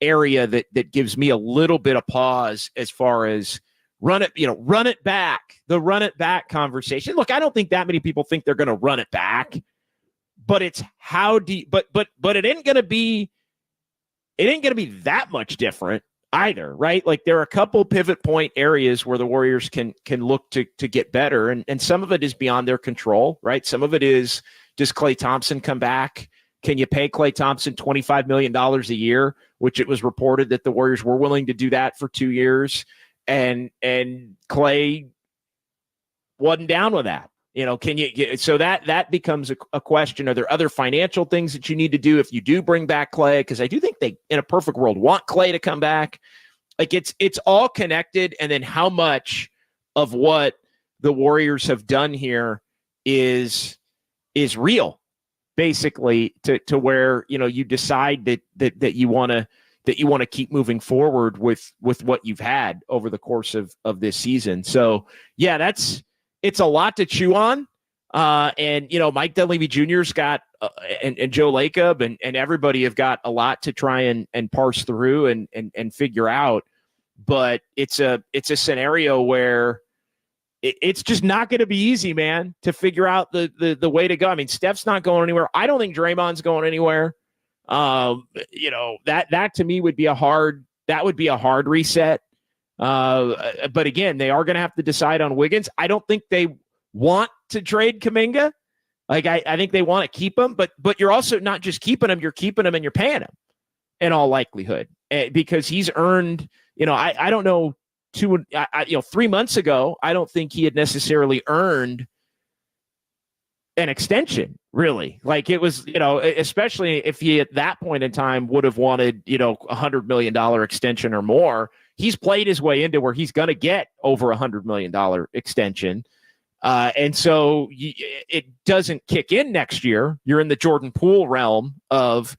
area that gives me a little bit of pause as far as run it back, the run it back conversation. Look, I don't think that many people think they're going to run it back, but it's how deep, but it ain't going to be that much different either, right? Like there are a couple pivot point areas where the Warriors can look to get better. And some of it is beyond their control, right? Some of it is, does Klay Thompson come back? Can you pay Klay Thompson $25 million a year, which it was reported that the Warriors were willing to do that for 2 years. And Klay wasn't down with that. Can you get, so that becomes a question. Are there other financial things that you need to do if you do bring back Klay? Because I do think they, in a perfect world, want Klay to come back. Like it's all connected. And then how much of what the Warriors have done here is real, basically, to where you decide that you want to keep moving forward with what you've had over the course of this season. So yeah, it's a lot to chew on. And Mike Dunleavy Jr.'s got and Joe Lacob and everybody have got a lot to try and parse through and figure out. But it's a scenario where it's just not going to be easy, man, to figure out the way to go. I mean, Steph's not going anywhere. I don't think Draymond's going anywhere. That to me would be a hard reset. But again, they are going to have to decide on Wiggins. I don't think they want to trade Kuminga. Like I think they want to keep him, but you're also not just keeping him, you're keeping him and you're paying him in all likelihood, because he's earned, I don't know, 3 months ago, I don't think he had necessarily earned an extension, really. Like it was, especially if he at that point in time would have wanted, $100 million extension or more. He's played his way into where he's going to get over $100 million extension. And so it doesn't kick in next year. You're in the Jordan Poole realm of,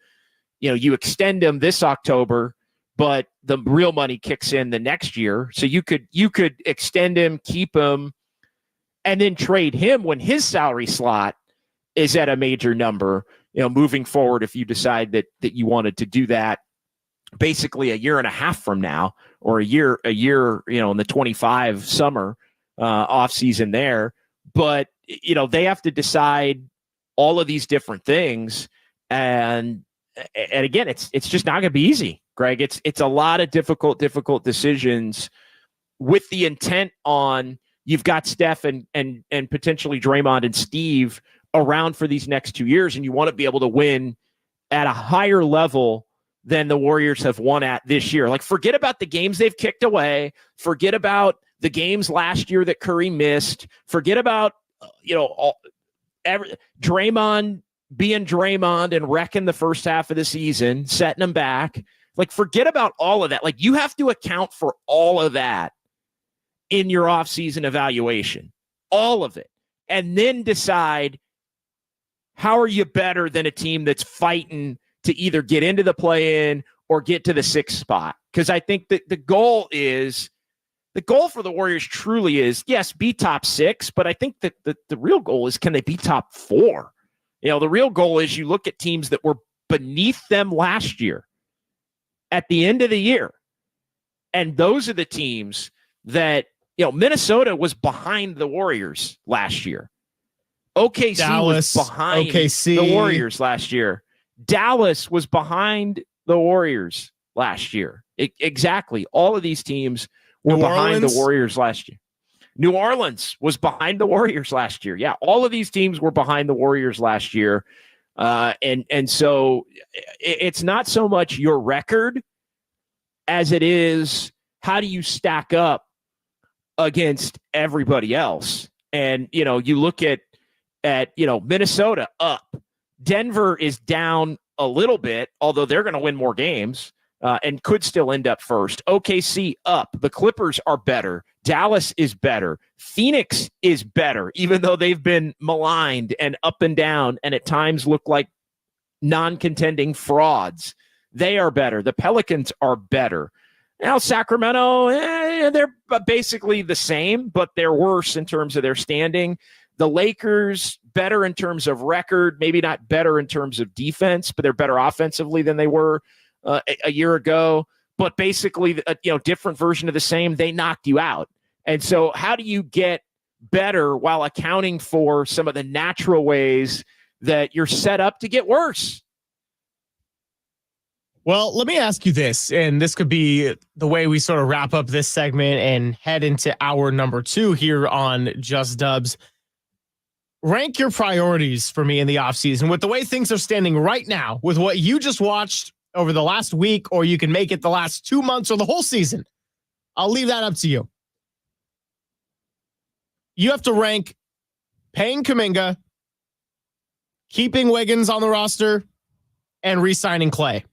you extend him this October, but the real money kicks in the next year. So you could extend him, keep him, and then trade him when his salary slot is at a major number, moving forward, if you decide that you wanted to do that basically a year and a half from now, or a year, in the 25 summer off season there. But, they have to decide all of these different things. And again, it's just not going to be easy, Greg. It's a lot of difficult decisions with the intent on you've got Steph and potentially Draymond and Steve around for these next 2 years, and you want to be able to win at a higher level than the Warriors have won at this year. Like, forget about the games they've kicked away. Forget about the games last year that Curry missed. Forget about, Draymond being Draymond and wrecking the first half of the season, setting them back. Like, forget about all of that. Like, you have to account for all of that in your offseason evaluation, all of it, and then decide, how are you better than a team that's fighting to either get into the play-in or get to the 6th spot? Because I think that the goal for the Warriors truly is, yes, be top 6, but I think that the real goal is, can they be top 4? The real goal is you look at teams that were beneath them last year at the end of the year, and those are the teams that, Minnesota was behind the Warriors last year. OKC Dallas was behind OKC. The Warriors last year. Dallas was behind the Warriors last year. Exactly. All of these teams were behind the Warriors last year. New Orleans was behind the Warriors last year. Yeah, all of these teams were behind the Warriors last year. And so it's not so much your record as it is, how do you stack up against everybody else? And, you look at Minnesota up. Denver is down a little bit, although they're going to win more games and could still end up first. OKC up. The Clippers are better. Dallas is better. Phoenix is better, even though they've been maligned and up and down and at times look like non-contending frauds. They are better. The Pelicans are better. Now, Sacramento, they're basically the same, but they're worse in terms of their standing. The Lakers, better in terms of record, maybe not better in terms of defense, but they're better offensively than they were a year ago. But basically, a different version of the same. They knocked you out. And so how do you get better while accounting for some of the natural ways that you're set up to get worse? Well, let me ask you this, and this could be the way we sort of wrap up this segment and head into hour number 2 here on Just Dubs. Rank your priorities for me in the offseason with the way things are standing right now, with what you just watched over the last week, or you can make it the last 2 months or the whole season. I'll leave that up to you. You have to rank paying Kuminga, keeping Wiggins on the roster, and re-signing Clay.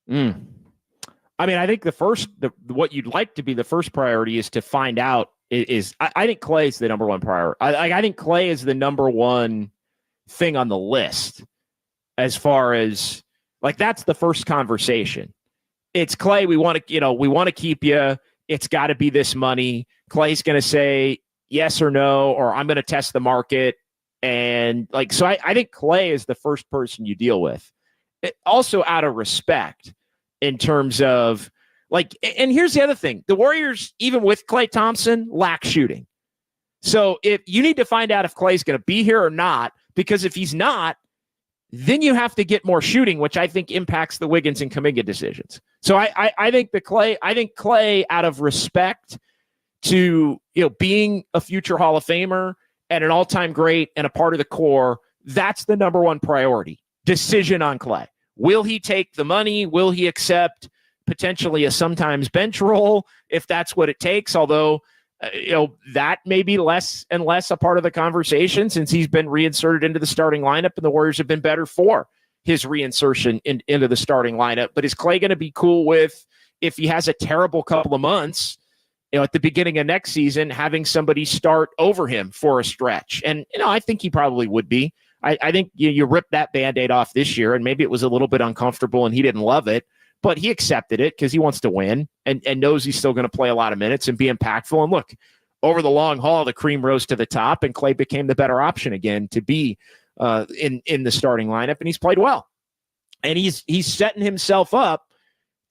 I mean, I think what you'd like to be the first priority is to find out I think Clay is the number one priority. I think Clay is the number one thing on the list as far as, like, that's the first conversation. It's Clay. We want to keep you. It's got to be this money. Clay's going to say yes or no, or I'm going to test the market. And so I think Clay is the first person you deal with. Also out of respect in terms of, and here's the other thing. The Warriors, even with Klay Thompson, lack shooting. So if you need to find out if Clay's going to be here or not, because if he's not, then you have to get more shooting, which I think impacts the Wiggins and Kuminga decisions. So I think Clay, out of respect to, being a future Hall of Famer and an all-time great and a part of the core, that's the number one priority. Decision on Clay. Will he take the money? Will he accept potentially a sometimes bench role if that's what it takes? Although, that may be less and less a part of the conversation since he's been reinserted into the starting lineup, and the Warriors have been better for his reinsertion into the starting lineup. But is Clay going to be cool with, if he has a terrible couple of months, at the beginning of next season, having somebody start over him for a stretch? And, I think he probably would be. I think you ripped that Band-Aid off this year, and maybe it was a little bit uncomfortable and he didn't love it, but he accepted it because he wants to win and knows he's still going to play a lot of minutes and be impactful. And look, over the long haul, the cream rose to the top, and Clay became the better option again to be in the starting lineup, and he's played well. And he's setting himself up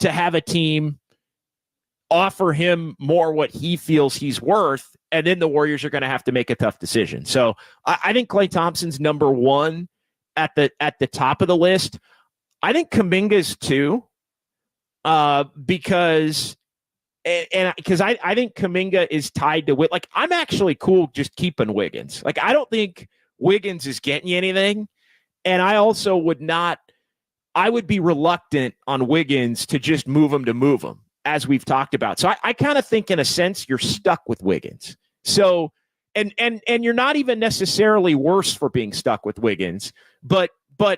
to have a team offer him more what he feels he's worth, and then the Warriors are going to have to make a tough decision. So I think Klay Thompson's number one at the top of the list. I think Kuminga's too, because I think Kuminga is tied to like I'm actually cool just keeping Wiggins. Like I don't think Wiggins is getting you anything, and I also would not. I would be reluctant on Wiggins to just move him, as we've talked about. So I kind of think in a sense you're stuck with Wiggins. So and you're not even necessarily worse for being stuck with Wiggins, but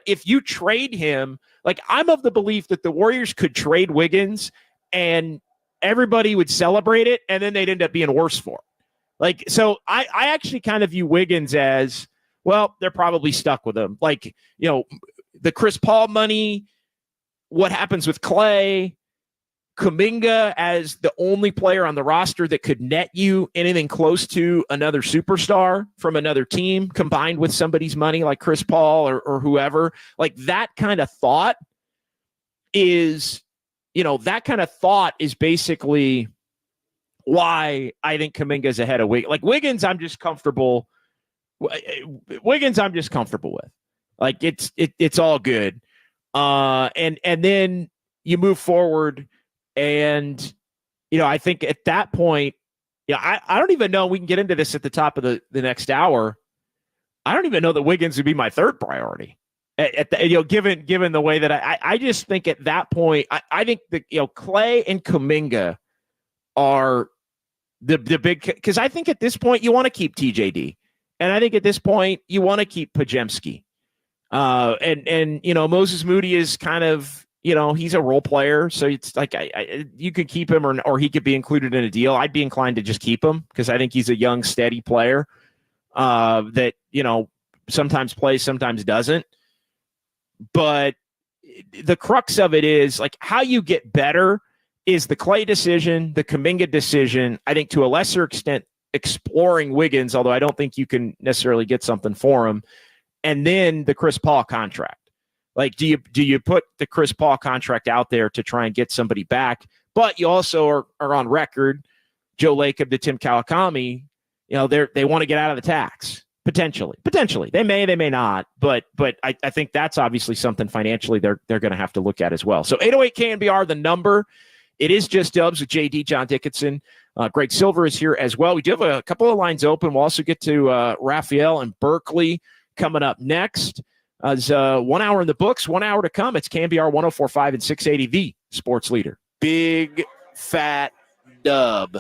if you trade him, like I'm of the belief that the Warriors could trade Wiggins and everybody would celebrate it and then they'd end up being worse for it. Like, so I actually kind of view Wiggins as, well, they're probably stuck with him. Like, you know, the Chris Paul money, what happens with Clay, Kuminga as the only player on the roster that could net you anything close to another superstar from another team combined with somebody's money like Chris Paul or whoever. Like that kind of thought is, basically why I think Kuminga is ahead of Wiggins. Like Wiggins, I'm just comfortable. Wiggins, I'm just comfortable with. Like it's all good. And then you move forward. And, I think at that point, I don't even know, we can get into this at the top of the next hour. I don't even know that Wiggins would be my third priority given the way that I just think at that point, I think that, Clay and Kuminga are the big, because I think at this point you want to keep TJD. And I think at this point you want to keep Pajemski. And Moses Moody is kind of, he's a role player, so it's like you could keep him or he could be included in a deal. I'd be inclined to just keep him because I think he's a young, steady player that sometimes plays, sometimes doesn't. But the crux of it is like how you get better is the Clay decision, the Kuminga decision. I think to a lesser extent exploring Wiggins, although I don't think you can necessarily get something for him, and then the Chris Paul contract. Like, do you put the Chris Paul contract out there to try and get somebody back? But you also are on record, Joe Lacob to Tim Kawakami, they want to get out of the tax potentially. They may not, but I think that's obviously something financially they're going to have to look at as well. So 808 KNBR, the number. It is Just Dubs with JD, John Dickinson. Greg Silver is here as well. We do have a couple of lines open. We'll also get to Raphael and Berkeley coming up next. As 1 hour in the books, 1 hour to come. It's KNBR 104.5 and 680, the sports leader. Big fat dub.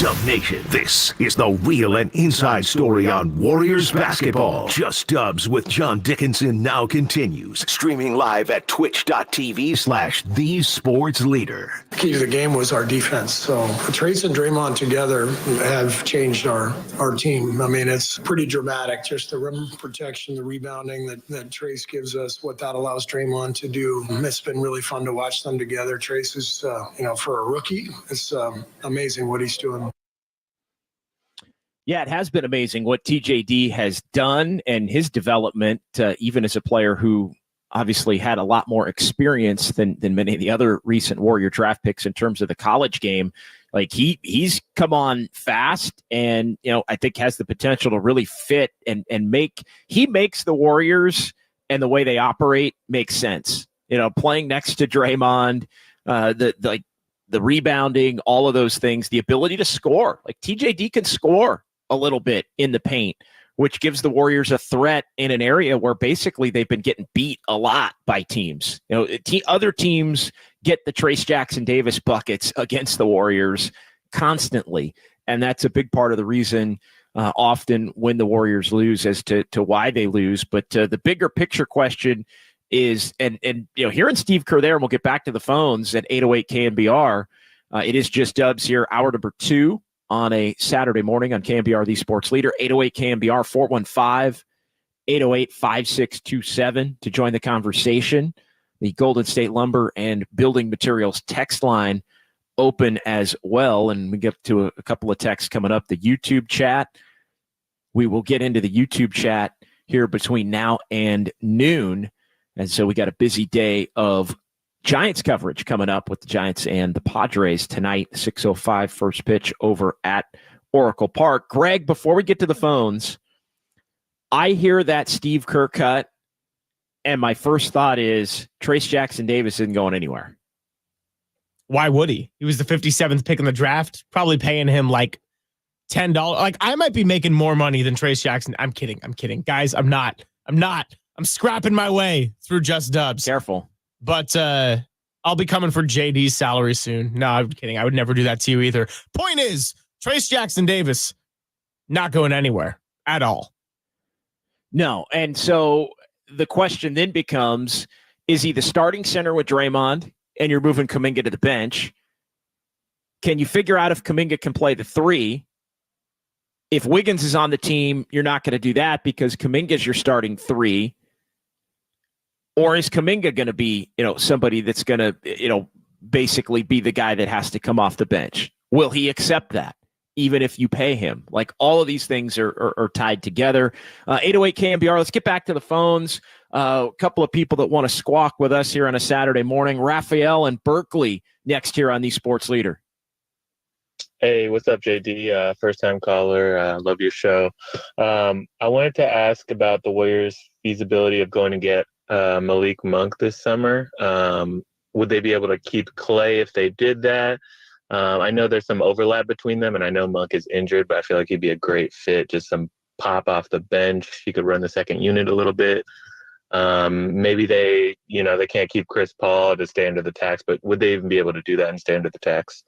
Dub Nation, this is the real and inside story on Warriors basketball. Just Dubs with John Dickinson now continues, streaming live at twitch.tv/thesportsleader. The key to the game was our defense. So Trace and Draymond together have changed our team. I mean, it's pretty dramatic. Just the rim protection, the rebounding that Trace gives us, what that allows Draymond to do. It's been really fun to watch them together. Trace is, for a rookie, it's amazing what he's doing. Yeah, it has been amazing what TJD has done and his development, even as a player who obviously had a lot more experience than many of the other recent Warrior draft picks in terms of the college game. Like he's come on fast and, I think has the potential to really fit and makes the Warriors and the way they operate make sense. Playing next to Draymond, the rebounding, all of those things, the ability to score. Like TJD can score a little bit in the paint, which gives the Warriors a threat in an area where basically they've been getting beat a lot by teams. Other teams get the Trace Jackson Davis buckets against the Warriors constantly. And that's a big part of the reason often when the Warriors lose as to why they lose. But the bigger picture question is, and hearing Steve Kerr there, and we'll get back to the phones at 808 KNBR. It is Just Dubs here, hour number 2 on a Saturday morning on KNBR, the sports leader. 808 KNBR, 415-808-5627 to join the conversation. The Golden State Lumber and Building Materials text line open as well. And we get to a couple of texts coming up. The YouTube chat. We will get into the YouTube chat here between now and noon. And so we got a busy day of Giants coverage coming up with the Giants and the Padres tonight, 6:05 first pitch over at Oracle Park. Greg, before we get to the phones, I hear that Steve Kerr cut, and my first thought is Trace Jackson Davis isn't going anywhere. Why would he? He was the 57th pick in the draft, probably paying him like $10. Like, I might be making more money than Trace Jackson. I'm kidding. Guys, I'm not. I'm scrapping my way through Just Dubs. Careful. But I'll be coming for JD's salary soon. No, I'm kidding. I would never do that to you either. Point is, Trace Jackson Davis not going anywhere at all. No. And so the question then becomes, is he the starting center with Draymond and you're moving Kuminga to the bench? Can you figure out if Kuminga can play the 3? If Wiggins is on the team, you're not going to do that because Kuminga's your starting 3. Or is Kuminga going to be, somebody that's going to, basically be the guy that has to come off the bench? Will he accept that, even if you pay him? Like, all of these things are tied together. 808 KNBR, let's get back to the phones. A couple of people that want to squawk with us here on a Saturday morning. Raphael and Berkeley next here on the Sports Leader. Hey, what's up, JD? First-time caller. Love your show. I wanted to ask about the Warriors' feasibility of going to get Malik Monk this summer. Would they be able to keep Clay if they did that? I know there's some overlap between them, and I know Monk is injured, but I feel like he'd be a great fit. Just some pop off the bench. He could run the second unit a little bit. Maybe they can't keep Chris Paul to stay under the tax, but would they even be able to do that and stay under the tax?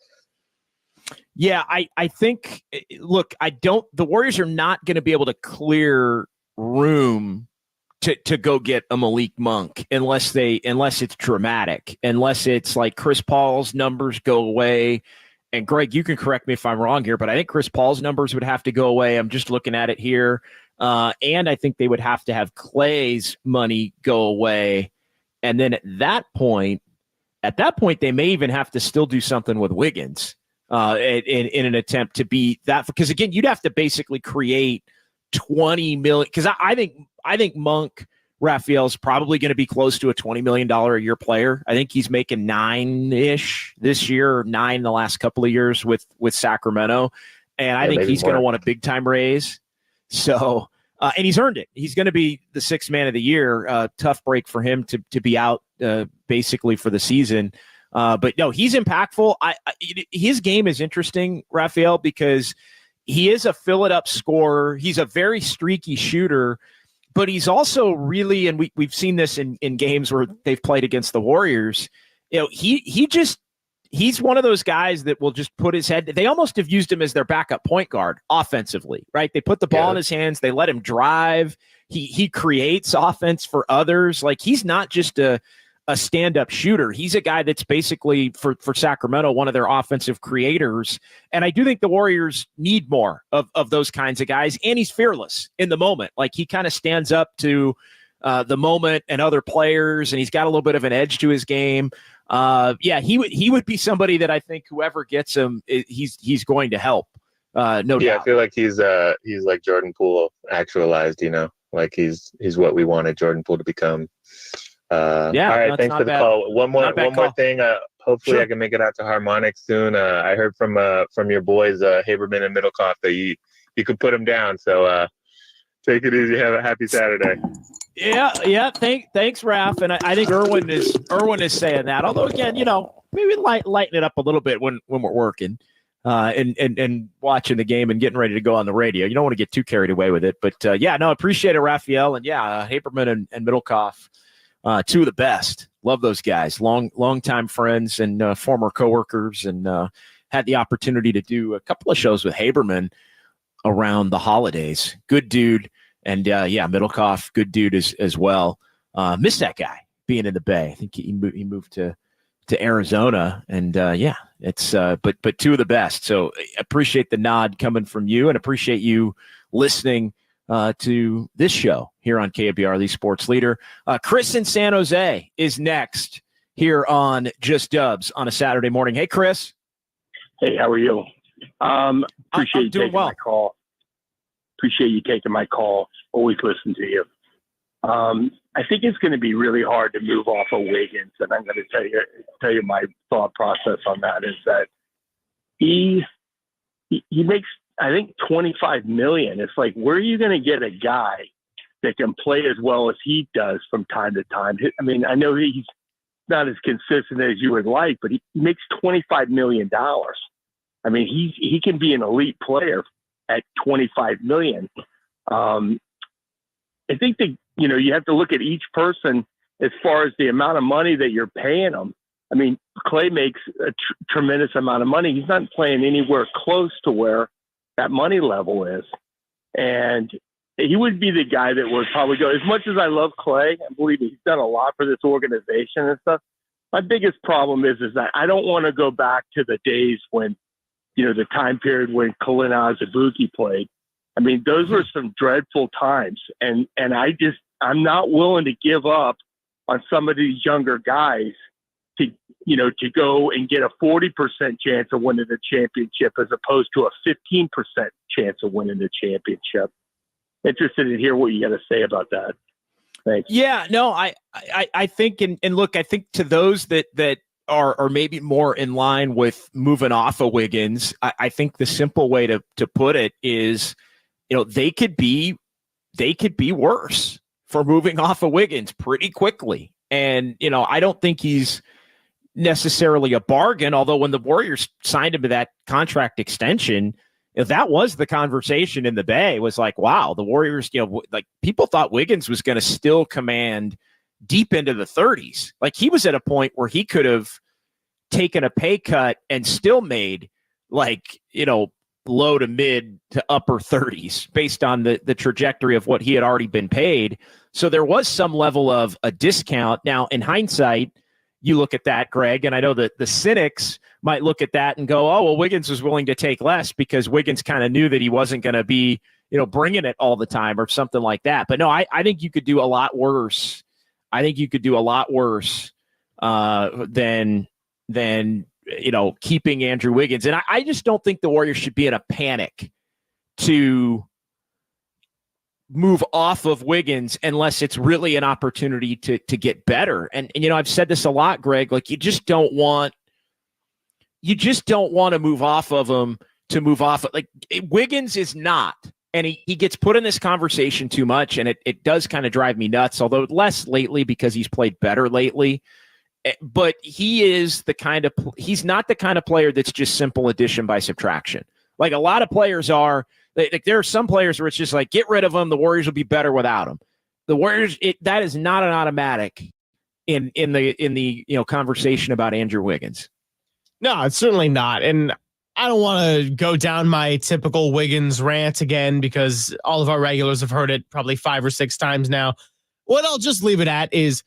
Yeah, I think, look, the Warriors are not going to be able to clear room to go get a Malik Monk unless it's dramatic, unless it's like Chris Paul's numbers go away. And Greg, you can correct me if I'm wrong here, but I think Chris Paul's numbers would have to go away. I'm just looking at it here. And I think they would have to have Clay's money go away. And then at that point, they may even have to still do something with Wiggins in an attempt to be that, because again, you'd have to basically create 20 million. Cause I think Monk, Raphael's probably going to be close to a $20 million a year player. I think he's making 9-ish this year, or 9 the last couple of years with Sacramento. And I think he's going to want a big time raise. So, and he's earned it. He's going to be the 6th man of the year. Tough break for him to be out basically for the season. But no, he's impactful. His game is interesting, Raphael, because he is a fill-it-up scorer. He's a very streaky shooter, but he's also really, and we've seen this in games where they've played against the Warriors, he just he's one of those guys that will just put his head. They almost have used him as their backup point guard offensively, right? They put the ball in his hands. They let him drive. He creates offense for others. Like, he's not just a stand-up shooter. He's a guy that's basically, for Sacramento, one of their offensive creators. And I do think the Warriors need more of those kinds of guys. And he's fearless in the moment. Like, he kind of stands up to the moment and other players, and he's got a little bit of an edge to his game. He would be somebody that I think whoever gets him, he's going to help. No doubt. I feel like he's like Jordan Poole actualized, like he's what we wanted Jordan Poole to become. All right, thanks for the call. One more thing. Hopefully, I can make it out to Harmonic soon. I heard from your boys Haberman and Middlecoff that you could put them down. So take it easy. Have a happy Saturday. Yeah. Thanks, Raph. And I think Erwin is saying that. Although, again, maybe lighten it up a little bit when we're working and watching the game and getting ready to go on the radio. You don't want to get too carried away with it. But appreciate it, Raphael. And Haberman and Middlecoff. Two of the best. Love those guys. Long time friends and former coworkers, and had the opportunity to do a couple of shows with Haberman around the holidays. Good dude. And Middlecoff, good dude as well. Miss that guy being in the Bay. I think he moved to Arizona, and it's but two of the best. So appreciate the nod coming from you, and appreciate you listening to this show here on KNBR, the sports leader. Chris in San Jose is next here on Just Dubs on a Saturday morning. Hey, Chris. Hey, how are you? Appreciate you taking well. my call. Appreciate you taking my call. Always listen to you. I think it's going to be really hard to move off of Wiggins, and I'm going to tell you my thought process on that is that he makes, I think, $25 million. It's like, where are you going to get a guy that can play as well as he does from time to time? I mean, I know he's not as consistent as you would like, but he makes $25 million. I mean, he can be an elite player at $25 million. I think that, you have to look at each person as far as the amount of money that you're paying them. I mean, Clay makes a tremendous amount of money. He's not playing anywhere close to where that money level is. And he would be the guy that would probably go, as much as I love Clay, I believe he's done a lot for this organization and stuff. My biggest problem is that I don't want to go back to the days when, the time period when Kalina Azubuike played. I mean, those were some dreadful times. And I'm not willing to give up on some of these younger guys to go and get a 40% chance of winning the championship as opposed to a 15% chance of winning the championship. Interested in hear what you got to say about that. Thanks. Yeah, no, I think, and look, I think to those that are maybe more in line with moving off of Wiggins, I think the simple way to put it is, they could be worse for moving off of Wiggins pretty quickly. And, I don't think he's necessarily a bargain, although when the Warriors signed him to that contract extension, that was the conversation in the Bay, was like, wow, the Warriors, like, people thought Wiggins was going to still command deep into the 30s. Like, he was at a point where he could have taken a pay cut and still made, like, low to mid to upper 30s based on the trajectory of what he had already been paid. So there was some level of a discount. Now, in hindsight, you look at that, Greg, and I know that the cynics might look at that and go, oh, well, Wiggins was willing to take less because Wiggins kind of knew that he wasn't going to be, bringing it all the time or something like that. But no, I think you could do a lot worse. I think you could do a lot worse than keeping Andrew Wiggins. And I just don't think the Warriors should be in a panic to move off of Wiggins unless it's really an opportunity to get better. And I've said this a lot, Greg, like, you just don't want to move off of him to move off. Like, Wiggins is not, and he gets put in this conversation too much, and it does kind of drive me nuts, although less lately because he's played better lately. But he's not the kind of player that's just simple addition by subtraction. Like a lot of players are. Like, there are some players where it's just like, get rid of him, the Warriors will be better without him. The Warriors, that is not an automatic in the conversation about Andrew Wiggins. No, it's certainly not. And I don't want to go down my typical Wiggins rant again because all of our regulars have heard it probably 5 or 6 times now. What I'll just leave it at is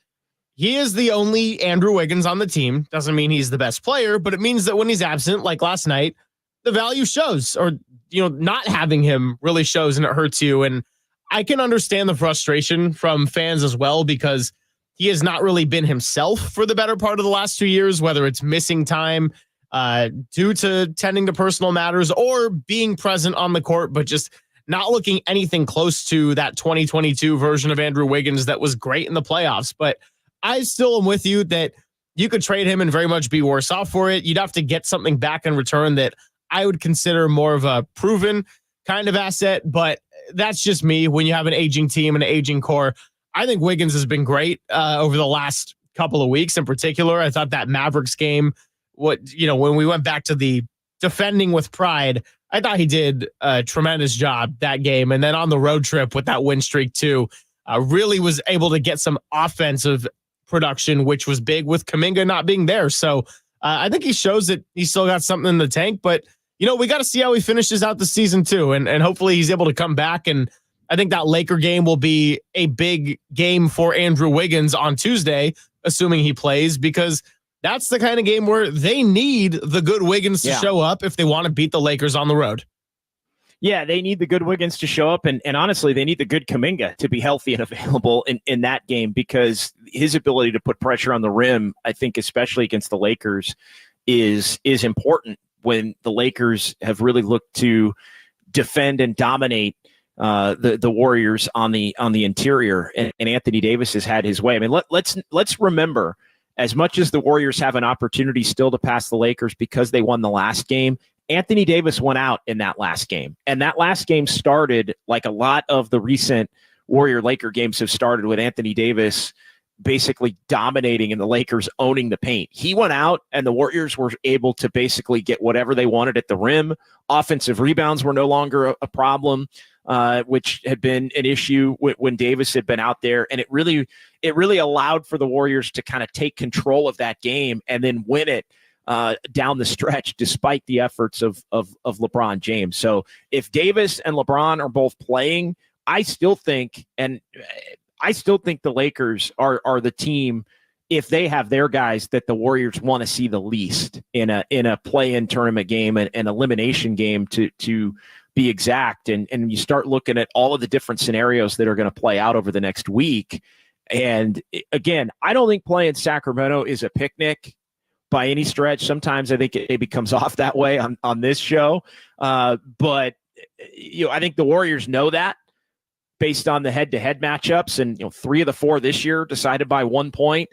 he is the only Andrew Wiggins on the team. Doesn't mean he's the best player, but it means that when he's absent, like last night, the value shows, or, not having him really shows, and it hurts you. And I can understand the frustration from fans as well, because he has not really been himself for the better part of the last 2 years, whether it's missing time due to tending to personal matters or being present on the court, but just not looking anything close to that 2022 version of Andrew Wiggins that was great in the playoffs. But I still am with you that you could trade him and very much be worse off for it. You'd have to get something back in return that I would consider more of a proven kind of asset. But that's just me. When you have an aging team and an aging core, I think Wiggins has been great over the last couple of weeks in particular. I thought that Mavericks game, when we went back to the defending with pride, I thought he did a tremendous job that game. And then on the road trip with that win streak too, really was able to get some offensive production, which was big with Kuminga not being there. So I think he shows that he's still got something in the tank, but we got to see how he finishes out the season too. And hopefully he's able to come back. And I think that Laker game will be a big game for Andrew Wiggins on Tuesday, assuming he plays, because that's the kind of game where they need the good Wiggins to show up if they want to beat the Lakers on the road. Yeah, they need the good Wiggins to show up, and honestly, they need the good Kuminga to be healthy and available in that game, because his ability to put pressure on the rim, I think, especially against the Lakers, is important when the Lakers have really looked to defend and dominate the Warriors on the interior, and Anthony Davis has had his way. I mean, let's remember, as much as the Warriors have an opportunity still to pass the Lakers because they won the last game, Anthony Davis went out in that last game. And that last game started like a lot of the recent Warrior-Laker games have started, with Anthony Davis basically dominating and the Lakers owning the paint. He went out and the Warriors were able to basically get whatever they wanted at the rim. Offensive rebounds were no longer a problem, which had been an issue when Davis had been out there. And it really allowed for the Warriors to kind of take control of that game and then win it down the stretch, despite the efforts of LeBron James. So if Davis and LeBron are both playing, I still think the Lakers are the team, if they have their guys, that the Warriors want to see the least in a play-in tournament game, and an elimination game to be exact. And you start looking at all of the different scenarios that are going to play out over the next week. And again, I don't think playing Sacramento is a picnic by any stretch. Sometimes I think it becomes off that way on this show. But I think the Warriors know that based on the head-to-head matchups, and 3 of the 4 this year decided by 1 point.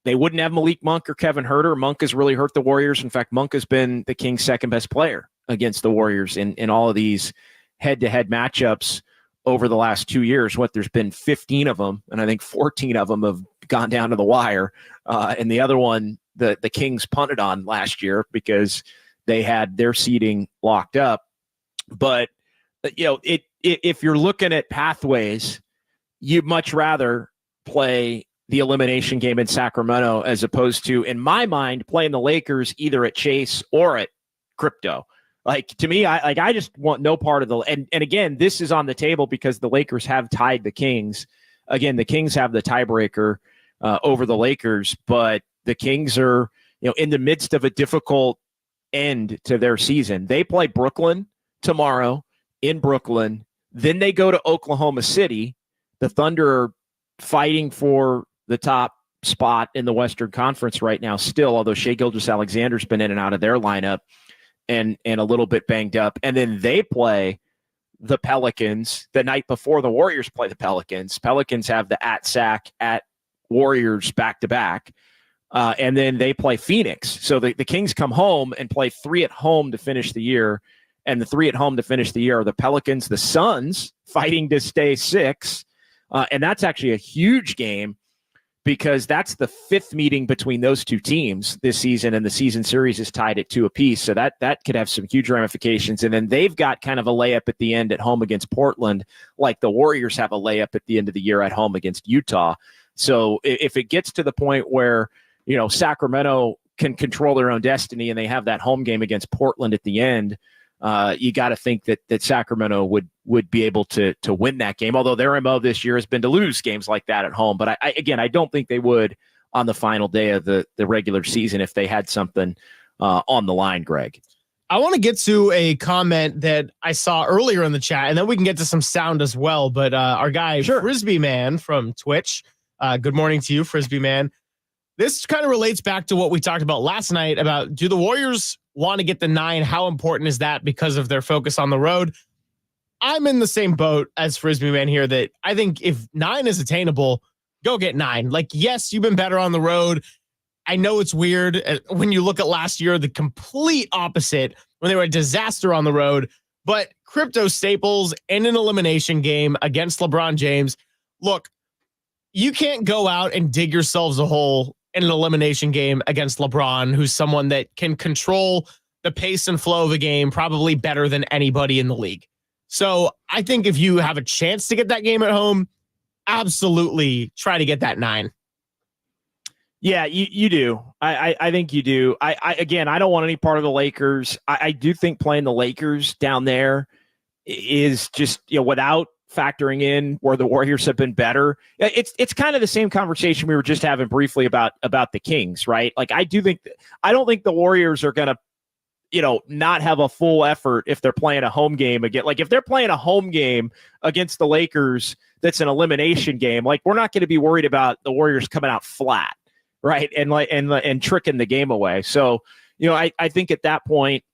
They wouldn't have Malik Monk or Kevin Huerter. Monk has really hurt the Warriors. In fact, Monk has been the Kings' second best player against the Warriors in all of these head-to-head matchups over the last 2 years. There's been 15 of them, and I think 14 of them have gone down to the wire. And the other one, the Kings punted on last year because they had their seeding locked up. But if you're looking at pathways, you'd much rather play the elimination game in Sacramento as opposed to, in my mind, playing the Lakers either at Chase or at Crypto. Like, to me, I just want no part of the, and again, this is on the table because the Lakers have tied the Kings. Again, the Kings have the tiebreaker over the Lakers, but the Kings are, in the midst of a difficult end to their season. They play Brooklyn tomorrow in Brooklyn. Then they go to Oklahoma City. The Thunder are fighting for the top spot in the Western Conference right now still, although Shai Gilgeous-Alexander's been in and out of their lineup and a little bit banged up. And then they play the Pelicans the night before the Warriors play the Pelicans. Pelicans have the at Warriors back-to-back. And then they play Phoenix. So the Kings come home and play 3 at home to finish the year. And the 3 at home to finish the year are the Pelicans, the Suns fighting to stay 6. And that's actually a huge game because that's the 5th meeting between those two teams this season, and the season series is tied at 2 apiece. So that could have some huge ramifications. And then they've got kind of a layup at the end at home against Portland, like the Warriors have a layup at the end of the year at home against Utah. So if it gets to the point where, Sacramento can control their own destiny and they have that home game against Portland at the end, you got to think that Sacramento would be able to win that game. Although their MO this year has been to lose games like that at home. But I don't think they would on the final day of the regular season if they had something on the line, Greg. I want to get to a comment that I saw earlier in the chat, and then we can get to some sound as well. But our guy, Frisbee Man from Twitch, good morning to you, Frisbee Man. This kind of relates back to what we talked about last night about, do the Warriors want to get the 9? How important is that because of their focus on the road? I'm in the same boat as Frisbee Man here, that I think if 9 is attainable, go get 9. Like, yes, you've been better on the road. I know it's weird when you look at last year, the complete opposite, when they were a disaster on the road. But Crypto Staples in an elimination game against LeBron James, look, you can't go out and dig yourselves a hole in an elimination game against LeBron, who's someone that can control the pace and flow of the game probably better than anybody in the league. So I think if you have a chance to get that game at home, absolutely try to get that 9. Yeah, you do. I think you do. I don't want any part of the Lakers. I do think playing the Lakers down there is just, without factoring in where the Warriors have been better. It's kind of the same conversation we were just having briefly about the Kings, right? Like, I don't think the Warriors are going to, not have a full effort if they're playing a home game again. Like, if they're playing a home game against the Lakers, that's an elimination game. Like, we're not going to be worried about the Warriors coming out flat. Right. And tricking the game away. So, I think at that point,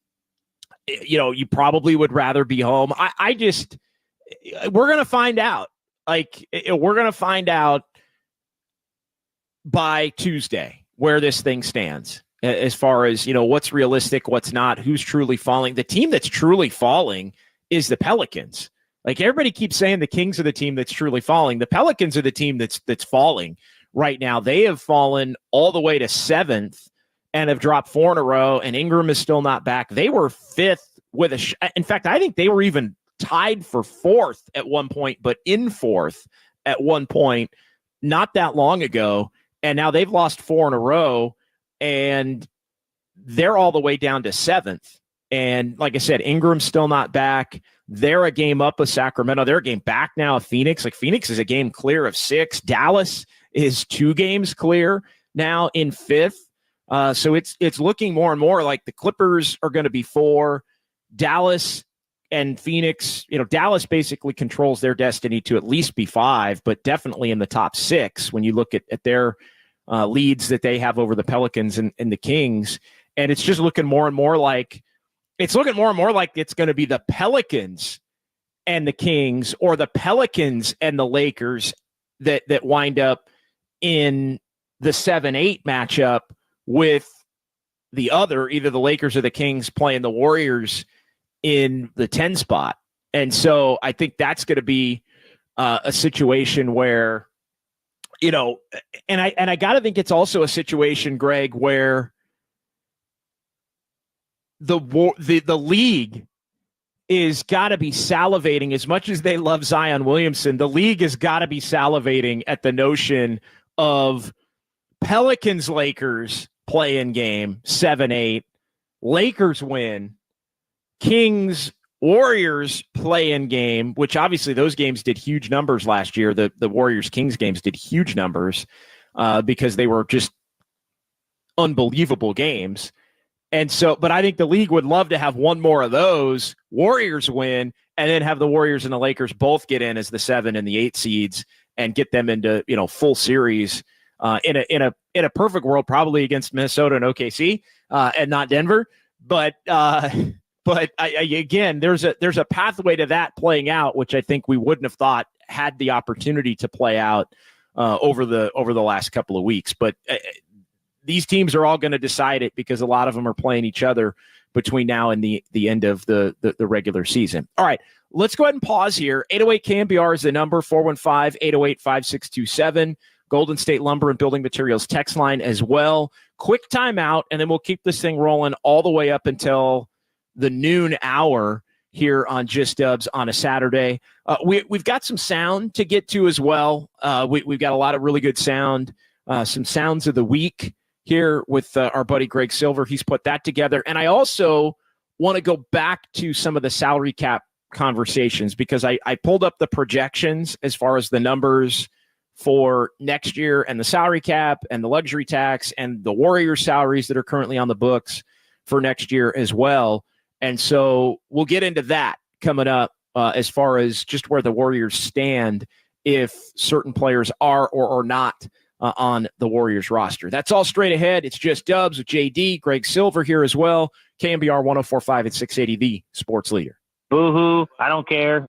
you probably would rather be home. We're going to find out. Like, we're going to find out by Tuesday where this thing stands as far as, what's realistic, what's not, who's truly falling. The team that's truly falling is the Pelicans. Like, everybody keeps saying the Kings are the team that's truly falling. The Pelicans are the team that's falling. Right now, they have fallen all the way to 7th and have dropped 4 in a row, and Ingram is still not back. They were 5th with in fact, I think they were even tied for 4th at one point, but in 4th at one point not that long ago. And now they've lost 4 in a row, and they're all the way down to 7th. And like I said, Ingram's still not back. They're a game up of Sacramento. They're a game back now of Phoenix. Like, Phoenix is a game clear of 6. Dallas is 2 games clear now in 5th. So it's looking more and more like the Clippers are going to be 4. Dallas and Phoenix, Dallas basically controls their destiny to at least be 5, but definitely in the top 6 when you look at their leads that they have over the Pelicans and the Kings. And it's just looking more and more like it's going to be the Pelicans and the Kings, or the Pelicans and the Lakers that wind up in the 7-8 matchup with the other, either the Lakers or the Kings playing the Warriors in the 10 spot. And so I think that's going to be a situation where, and I got to think it's also a situation, Greg, where the league is got to be salivating. As much as they love Zion Williamson, the league has got to be salivating at the notion of Pelicans Lakers play-in game 7-8, Lakers win, Kings Warriors play-in game, which obviously those games did huge numbers last year. The Warriors Kings games did huge numbers because they were just unbelievable games. And so, but I think the league would love to have one more of those, Warriors win, and then have the Warriors and the Lakers both get in as the 7 and the 8 seeds and get them into, full series in a perfect world, probably against Minnesota and OKC and not Denver. But again, there's a pathway to that playing out, which I think we wouldn't have thought had the opportunity to play out over the last couple of weeks. But these teams are all going to decide it because a lot of them are playing each other between now and the end of the regular season. All right, let's go ahead and pause here. 808 KNBR is the number, 415-808-5627. Golden State Lumber and Building Materials text line as well. Quick timeout, and then we'll keep this thing rolling all the way up until the noon hour here on Just Dubs on a Saturday. We've got some sound to get to as well. We've got a lot of really good sound, some sounds of the week here with our buddy Greg Silver. He's put that together. And I also want to go back to some of the salary cap conversations because I pulled up the projections as far as the numbers for next year and the salary cap and the luxury tax and the Warriors salaries that are currently on the books for next year as well. And so we'll get into that coming up as far as just where the Warriors stand if certain players are or are not on the Warriors roster. That's all straight ahead. It's Just Dubs with JD, Greg Silver here as well. KNBR 104.5 and 680, the sports leader. Boo-hoo. I don't care.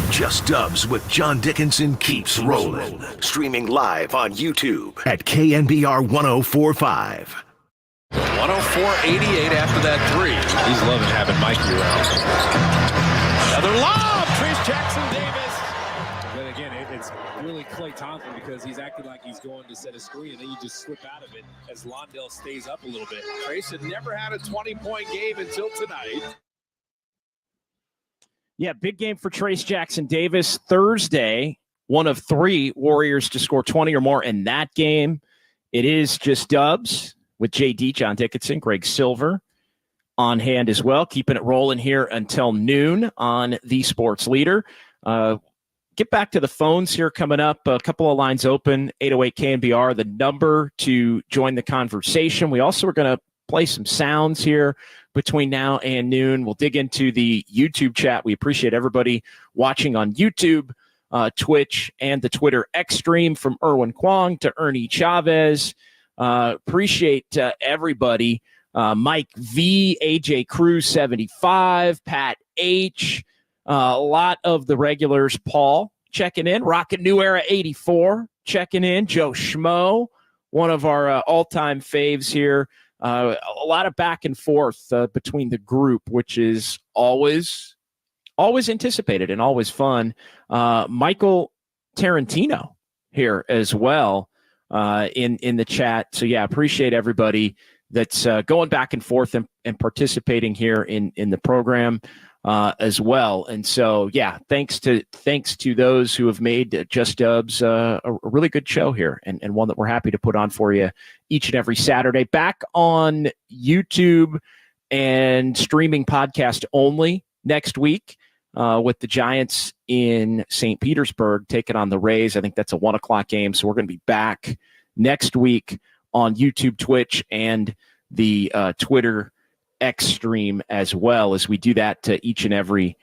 Just Dubs with John Dickinson keeps rolling. Streaming live on YouTube at KNBR 104.5. 104.88 after that three. He's loving having Mikey around. Another lob. Trace Jackson Davis. But again, it's really Klay Thompson because he's acting like he's going to set a screen, and then you just slip out of it as Londell stays up a little bit. Trace had never had a 20-point game until tonight. Yeah, big game for Trace Jackson Davis Thursday. One of three Warriors to score 20 or more in that game. It is just Dubs with JD, John Dickinson, Greg Silver on hand as well, keeping it rolling here until noon on The Sports Leader. Get back to the phones here coming up. A couple of lines open, 808 KNBR, the number to join the conversation. We also are going to play some sounds here between now and noon. We'll dig into the YouTube chat. We appreciate everybody watching on YouTube, Twitch, and the Twitter X stream, from Erwin Kwong to Ernie Chavez. Appreciate everybody. Mike V, AJ Cruz 75, Pat H, a lot of the regulars. Paul checking in, Rocket New Era 84 checking in, Joe Schmo, one of our all-time faves here. A lot of back and forth between the group, which is always anticipated and always fun. Michael Tarantino here as well in the chat. So yeah, appreciate everybody that's going back and forth and participating here in the program as well. And so yeah, thanks to those who have made Just Dubs a really good show here, and one that we're happy to put on for you each and every Saturday. Back on YouTube and streaming podcast only next week with the Giants in St. Petersburg taking on the Rays. I think that's a 1:00 game. So we're going to be back next week on YouTube, Twitch, and the Twitter X stream, as well as we do that each and every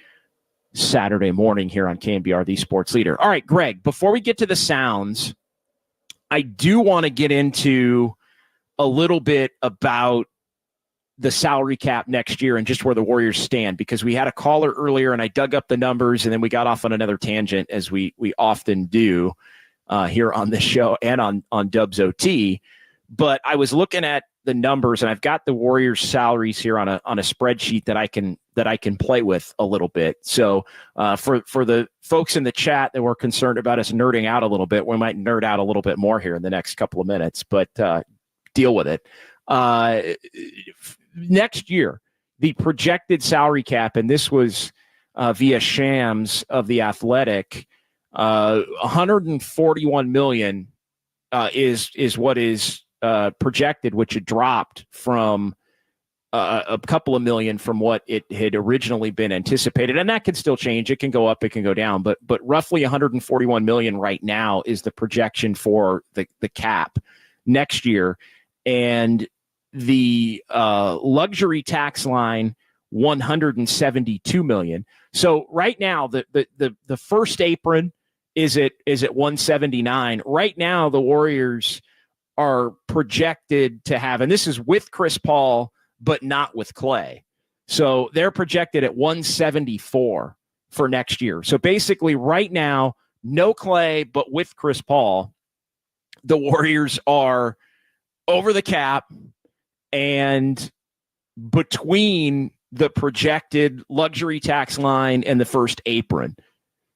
Saturday morning here on KNBR, the Sports Leader. All right, Greg, before we get to the sounds, I do want to get into a little bit about the salary cap next year and just where the Warriors stand, because we had a caller earlier and I dug up the numbers and then we got off on another tangent, as we often do here on this show and on Dubs OT. But I was looking at the numbers, and I've got the Warriors salaries here on a spreadsheet that I can play with a little bit. So for the folks in the chat that were concerned about us nerding out a little bit, we might nerd out a little bit more here in the next couple of minutes, but deal with it. Next year, the projected salary cap, and this was via Shams of The Athletic, $141 million is what is projected, which had dropped from a couple of million from what it had originally been anticipated. And that can still change. It can go up, it can go down, but roughly $141 million right now is the projection for the cap next year. And the luxury tax line, $172 million. So right now, the first apron is at 179. Right now, the Warriors are projected to have, and this is with Chris Paul, but not with Clay. So they're projected at 174 for next year. So basically right now, no Clay, but with Chris Paul, the Warriors are over the cap and between the projected luxury tax line and the first apron.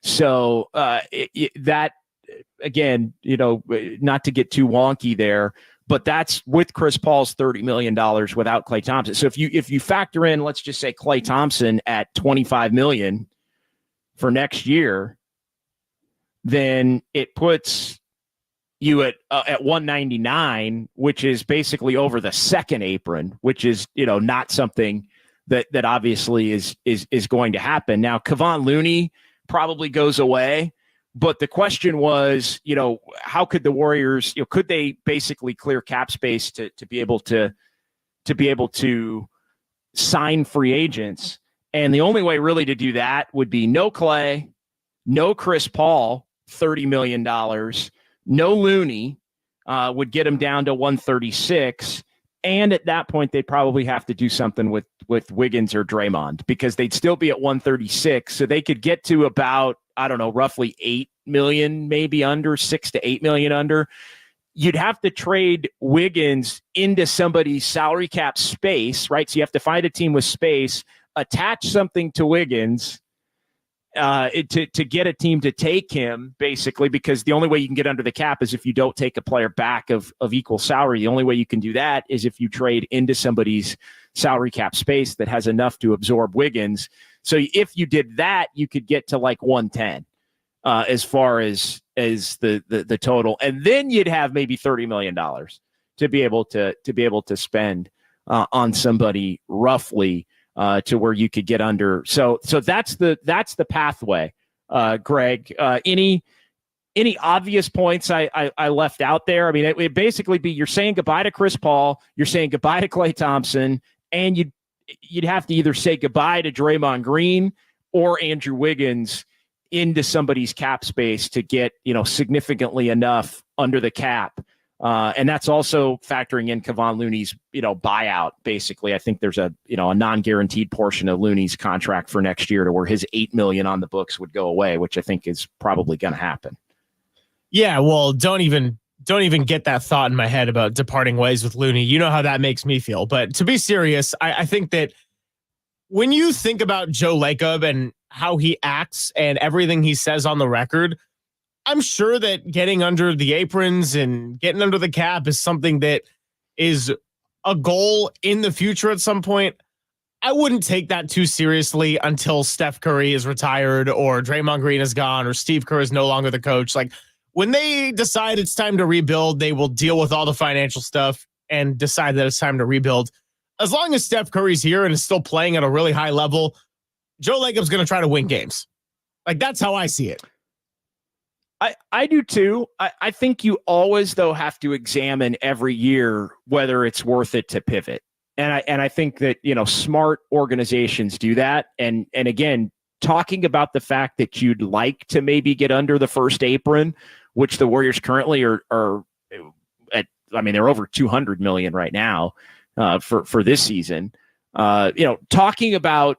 So that, again, not to get too wonky there, but that's with Chris Paul's $30 million without Klay Thompson. So if you factor in, let's just say Klay Thompson at $25 million for next year, then it puts you at 199, which is basically over the second apron, which is, not something that obviously is going to happen. Now, Kevon Looney probably goes away, but the question was, how could the Warriors, could they basically clear cap space to be able to sign free agents? And the only way really to do that would be no Clay, no Chris Paul, $30 million, no Looney, would get him down to 136. And at that point, they'd probably have to do something with Wiggins or Draymond, because they'd still be at 136. So they could get to about, roughly 8 million, maybe under 6 to 8 million under. You'd have to trade Wiggins into somebody's salary cap space, right? So you have to find a team with space, attach something to Wiggins to get a team to take him, basically, because the only way you can get under the cap is if you don't take a player back of equal salary. The only way you can do that is if you trade into somebody's salary cap space that has enough to absorb Wiggins. So if you did that, you could get to like 110 as far as as the total, and then you'd have maybe $30 million to be able to spend on somebody roughly to where you could get under. So that's the pathway. Greg, any obvious points I left out there? I mean, it would basically be you're saying goodbye to Chris Paul, you're saying goodbye to Klay Thompson, and you'd have to either say goodbye to Draymond Green or Andrew Wiggins into somebody's cap space to get, significantly enough under the cap. And that's also factoring in Kevon Looney's, buyout. Basically, I think there's a non-guaranteed portion of Looney's contract for next year to where his $8 million on the books would go away, which I think is probably going to happen. Yeah, well, don't even get that thought in my head about departing ways with Looney. You know how that makes me feel. But to be serious, I think that when you think about Joe Lacob and how he acts and everything he says on the record, I'm sure that getting under the aprons and getting under the cap is something that is a goal in the future at some point. I wouldn't take that too seriously until Steph Curry is retired or Draymond Green is gone or Steve Kerr is no longer the coach. Like, when they decide it's time to rebuild, they will deal with all the financial stuff and decide that it's time to rebuild. As long as Steph Curry's here and is still playing at a really high level, Joe Lacob's going to try to win games. Like, that's how I see it. I do too. I think you always, though, have to examine every year whether it's worth it to pivot. And I think that, smart organizations do that. And again, talking about the fact that you'd like to maybe get under the first apron, which the Warriors currently are at, they're over 200 million right now for this season. Talking about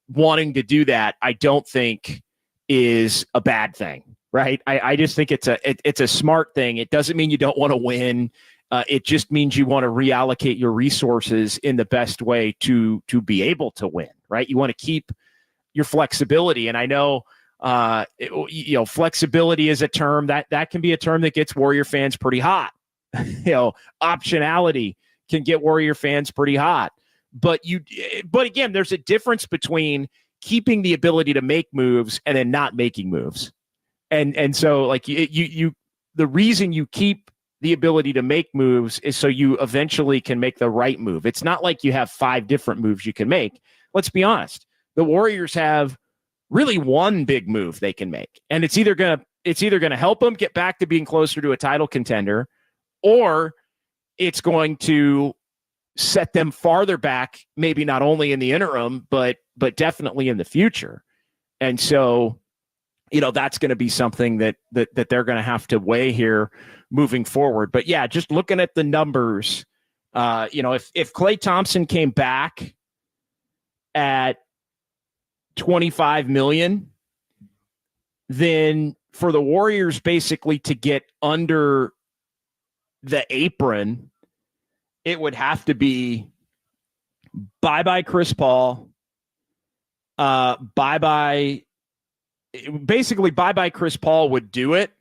wanting to do that, I don't think is a bad thing, right? I just think it's a smart thing. It doesn't mean you don't want to win. It just means you want to reallocate your resources in the best way to be able to win, right? You want to keep your flexibility. And I know, flexibility is a term that can be a term that gets Warrior fans pretty hot. Optionality can get Warrior fans pretty hot. But again, there's a difference between keeping the ability to make moves and then not making moves. And so like the reason you keep the ability to make moves is so you eventually can make the right move. It's not like you have 5 different moves you can make. Let's be honest. The Warriors have really one big move they can make, and it's either going to help them get back to being closer to a title contender, or it's going to set them farther back, maybe not only in the interim, but definitely in the future. And so, that's going to be something that they're going to have to weigh here moving forward. But yeah, just looking at the numbers, if Klay Thompson came back at 25 million, then for the Warriors basically to get under the apron, it would have to be bye-bye Chris Paul, bye-bye Chris Paul would do it,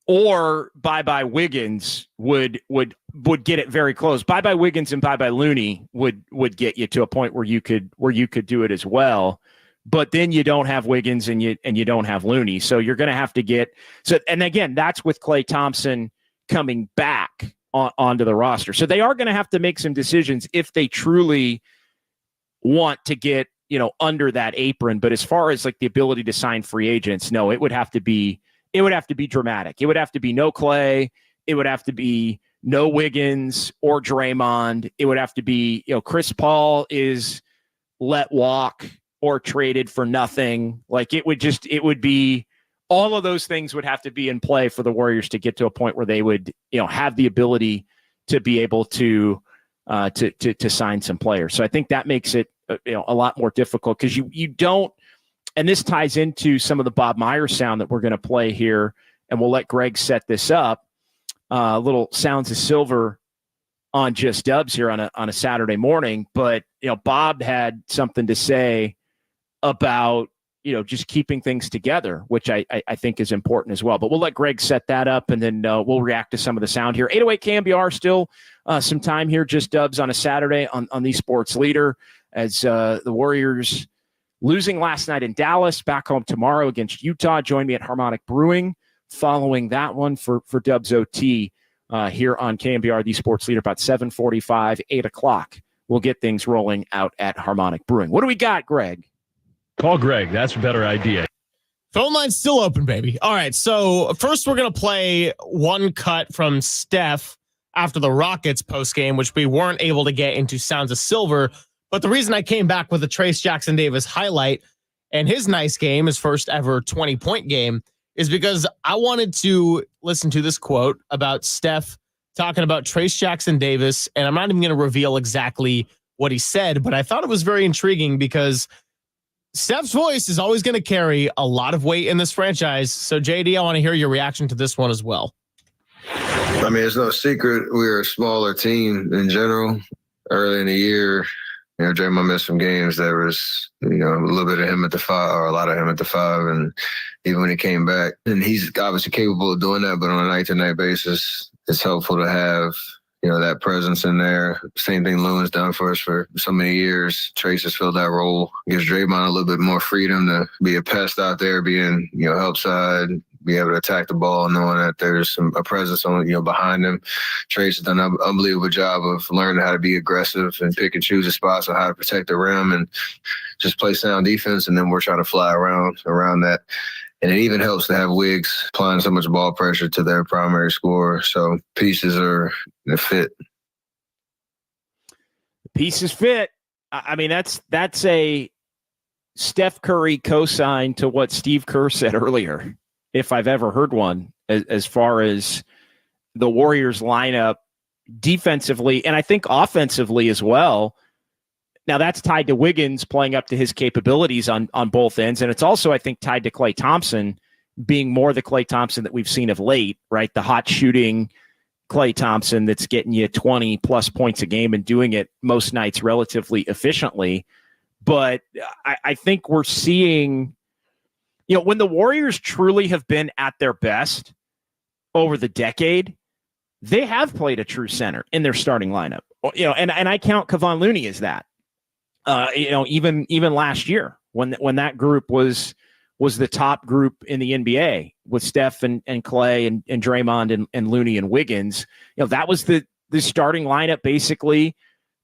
or bye-bye Wiggins would get it very close. Bye-bye Wiggins and bye-bye Looney would get you to a point where you could do it as well. But then you don't have Wiggins and you don't have Looney. So you're going to have to get and again, that's with Klay Thompson coming back onto the roster. So they are going to have to make some decisions if they truly want to get, under that apron. But as far as like the ability to sign free agents, no, it would have to be dramatic. It would have to be no Klay. It would have to be no Wiggins or Draymond. It would have to be, Chris Paul is let walk or traded for nothing. Like it would be all of those things would have to be in play for the Warriors to get to a point where they would, have the ability to be able to sign some players. So I think that makes it, a lot more difficult because you don't, and this ties into some of the Bob Myers sound that we're going to play here, and we'll let Greg set this up. Little Sounds of Silver on Just Dubs here on a Saturday morning. But, Bob had something to say about, just keeping things together, which I think is important as well. But we'll let Greg set that up, and then we'll react to some of the sound here. 808 KNBR, still some time here, Just Dubs on a Saturday on the Sports Leader, as the Warriors losing last night in Dallas, back home tomorrow against Utah. Join me at Harmonic Brewing following that one for Dubs OT here on KNBR, the sports leader, about 7:45, 8 o'clock. We'll get things rolling out at Harmonic Brewing. What do we got, Greg? Call Greg. That's a better idea. Phone line's still open, baby. All right, so first we're going to play one cut from Steph after the Rockets postgame, which we weren't able to get into Sounds of Silver. But the reason I came back with the Trace Jackson Davis highlight and his nice game, his first ever 20-point game, is because I wanted to listen to this quote about Steph talking about Trace Jackson Davis. And I'm not even going to reveal exactly what he said, but I thought it was very intriguing because Steph's voice is always going to carry a lot of weight in this franchise. So, JD, I want to hear your reaction to this one as well. I mean, it's no secret we're a smaller team in general. Early in the year, Draymond missed some games. There was, a little bit of him at the 5 or a lot of him at the 5. And even when he came back, and he's obviously capable of doing that, but on a night-to-night basis, it's helpful to have, that presence in there. Same thing Loon's done for us for so many years. Trace has filled that role. Gives Draymond a little bit more freedom to be a pest out there, being, help side, be able to attack the ball, knowing that there's a presence on, behind him. Trace has done an unbelievable job of learning how to be aggressive and pick and choose his spots on how to protect the rim and just play sound defense. And then we're trying to fly around that. And it even helps to have Wiggs applying so much ball pressure to their primary scorer. So pieces are a fit. Pieces fit. I mean, that's a Steph Curry cosign to what Steve Kerr said earlier, if I've ever heard one, as far as the Warriors lineup defensively, and I think offensively as well. Now, that's tied to Wiggins playing up to his capabilities on both ends. And it's also, I think, tied to Klay Thompson being more the Klay Thompson that we've seen of late, right? The hot shooting Klay Thompson that's getting you 20-plus points a game and doing it most nights relatively efficiently. But I think we're seeing, when the Warriors truly have been at their best over the decade, they have played a true center in their starting lineup. And I count Kevon Looney as that. Even last year when that group was the top group in the NBA with Steph and Klay and Draymond and Looney and Wiggins, that was the starting lineup basically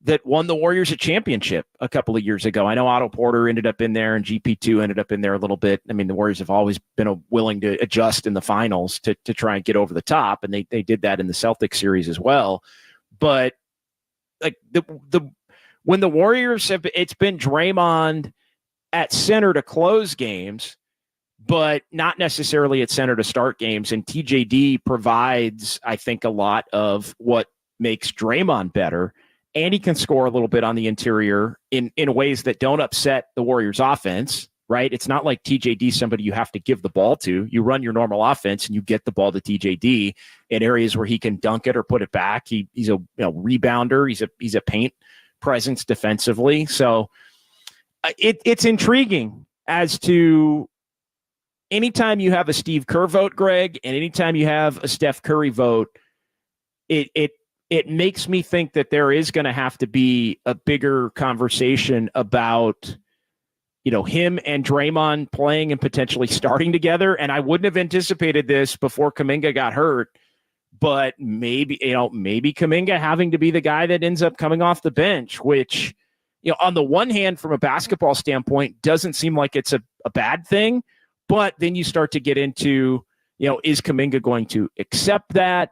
that won the Warriors a championship a couple of years ago. I know Otto Porter ended up in there and GP2 ended up in there a little bit. I mean, the Warriors have always been willing to adjust in the finals to try and get over the top. And they did that in the Celtics series as well. But like when the Warriors it's been Draymond at center to close games, but not necessarily at center to start games. And TJD provides, I think, a lot of what makes Draymond better. And he can score a little bit on the interior in ways that don't upset the Warriors offense, right? It's not like TJD, somebody you have to give the ball to. You run your normal offense and you get the ball to TJD in areas where he can dunk it or put it back. He's a rebounder. He's a paint presence defensively. So it's intriguing as to anytime you have a Steve Kerr vote, Greg, and anytime you have a Steph Curry vote, it makes me think that there is going to have to be a bigger conversation about, him and Draymond playing and potentially starting together. And I wouldn't have anticipated this before Kuminga got hurt, but maybe Kuminga having to be the guy that ends up coming off the bench, which, on the one hand, from a basketball standpoint, doesn't seem like it's a bad thing. But then you start to get into, is Kuminga going to accept that?